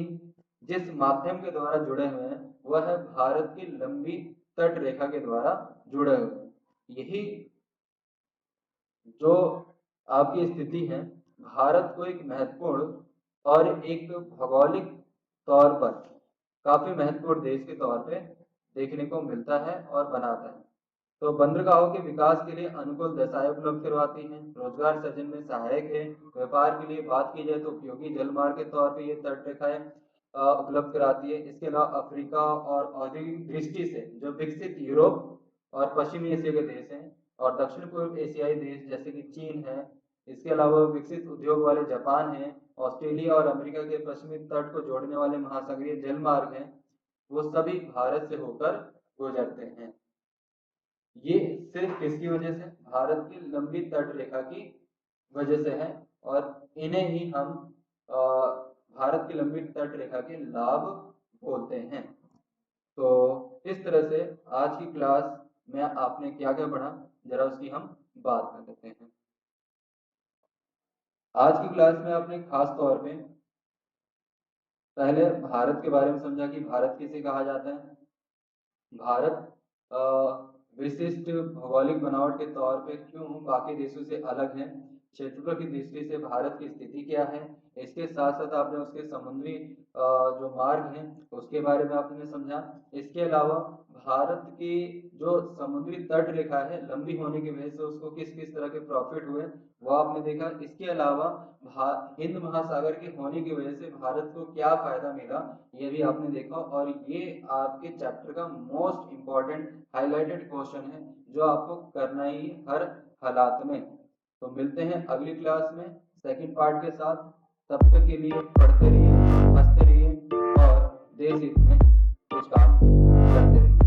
जिस माध्यम के द्वारा जुड़े हुए हैं वह है भारत की लंबी तट रेखा के द्वारा जुड़े हुए हैं। यही जो आपकी स्थिति है भारत को एक महत्वपूर्ण और एक भौगोलिक तौर पर काफी महत्वपूर्ण देश के तौर पे देखने को मिलता है और बनाता है। तो बंदरगाहों के विकास के लिए अनुकूल दशाएं उपलब्ध करवाती हैं, रोजगार सृजन में सहायक है, व्यापार के लिए बात की जाए तो उपयोगी जलमार्ग के तौर पे ये तट रेखाएं उपलब्ध कराती है। इसके अलावा अफ्रीका और औद्योगिक दृष्टि से जो विकसित यूरोप और पश्चिमी एशिया के देश हैं और दक्षिण पूर्व एशियाई देश जैसे कि चीन है, इसके अलावा विकसित उद्योग वाले जापान है, ऑस्ट्रेलिया और अमेरिका के पश्चिमी तट को जोड़ने वाले महासागरीय जलमार्ग हैं, वो सभी भारत से होकर गुजरते हैं। ये सिर्फ किसकी वजह से? भारत की लंबी तट रेखा की वजह से है और इन्हें ही हम भारत की लंबी तट रेखा के लाभ बोलते हैं। तो इस तरह से आज की क्लास में आपने क्या क्या पढ़ा जरा उसकी हम बात कर लेते हैं। आज की क्लास में आपने खास तौर पे पहले भारत के बारे में समझा कि भारत किसे कहा जाता है। भारत विशिष्ट भौगोलिक बनावट के तौर पे क्यों बाकी देशों से अलग है, क्षेत्रफल की दृष्टि से भारत की स्थिति क्या है, इसके साथ साथ आपने उसके समुद्री जो मार्ग हैं उसके बारे में आपने समझा। इसके अलावा भारत की जो समुद्री तट रेखा है लंबी होने की वजह से उसको किस किस तरह के प्रॉफिट हुए वो आपने देखा। इसके अलावा हिंद महासागर के होने की वजह से भारत को क्या फायदा मिला ये भी आपने देखा और ये आपके चैप्टर का मोस्ट इम्पॉर्टेंट हाईलाइटेड क्वेश्चन है जो आपको करना ही हर हालात में। तो मिलते हैं अगली क्लास में सेकंड पार्ट के साथ। तब तक के लिए पढ़ते रहिए, हंसते रहिए और देश हित में कुछ काम करते रहिए।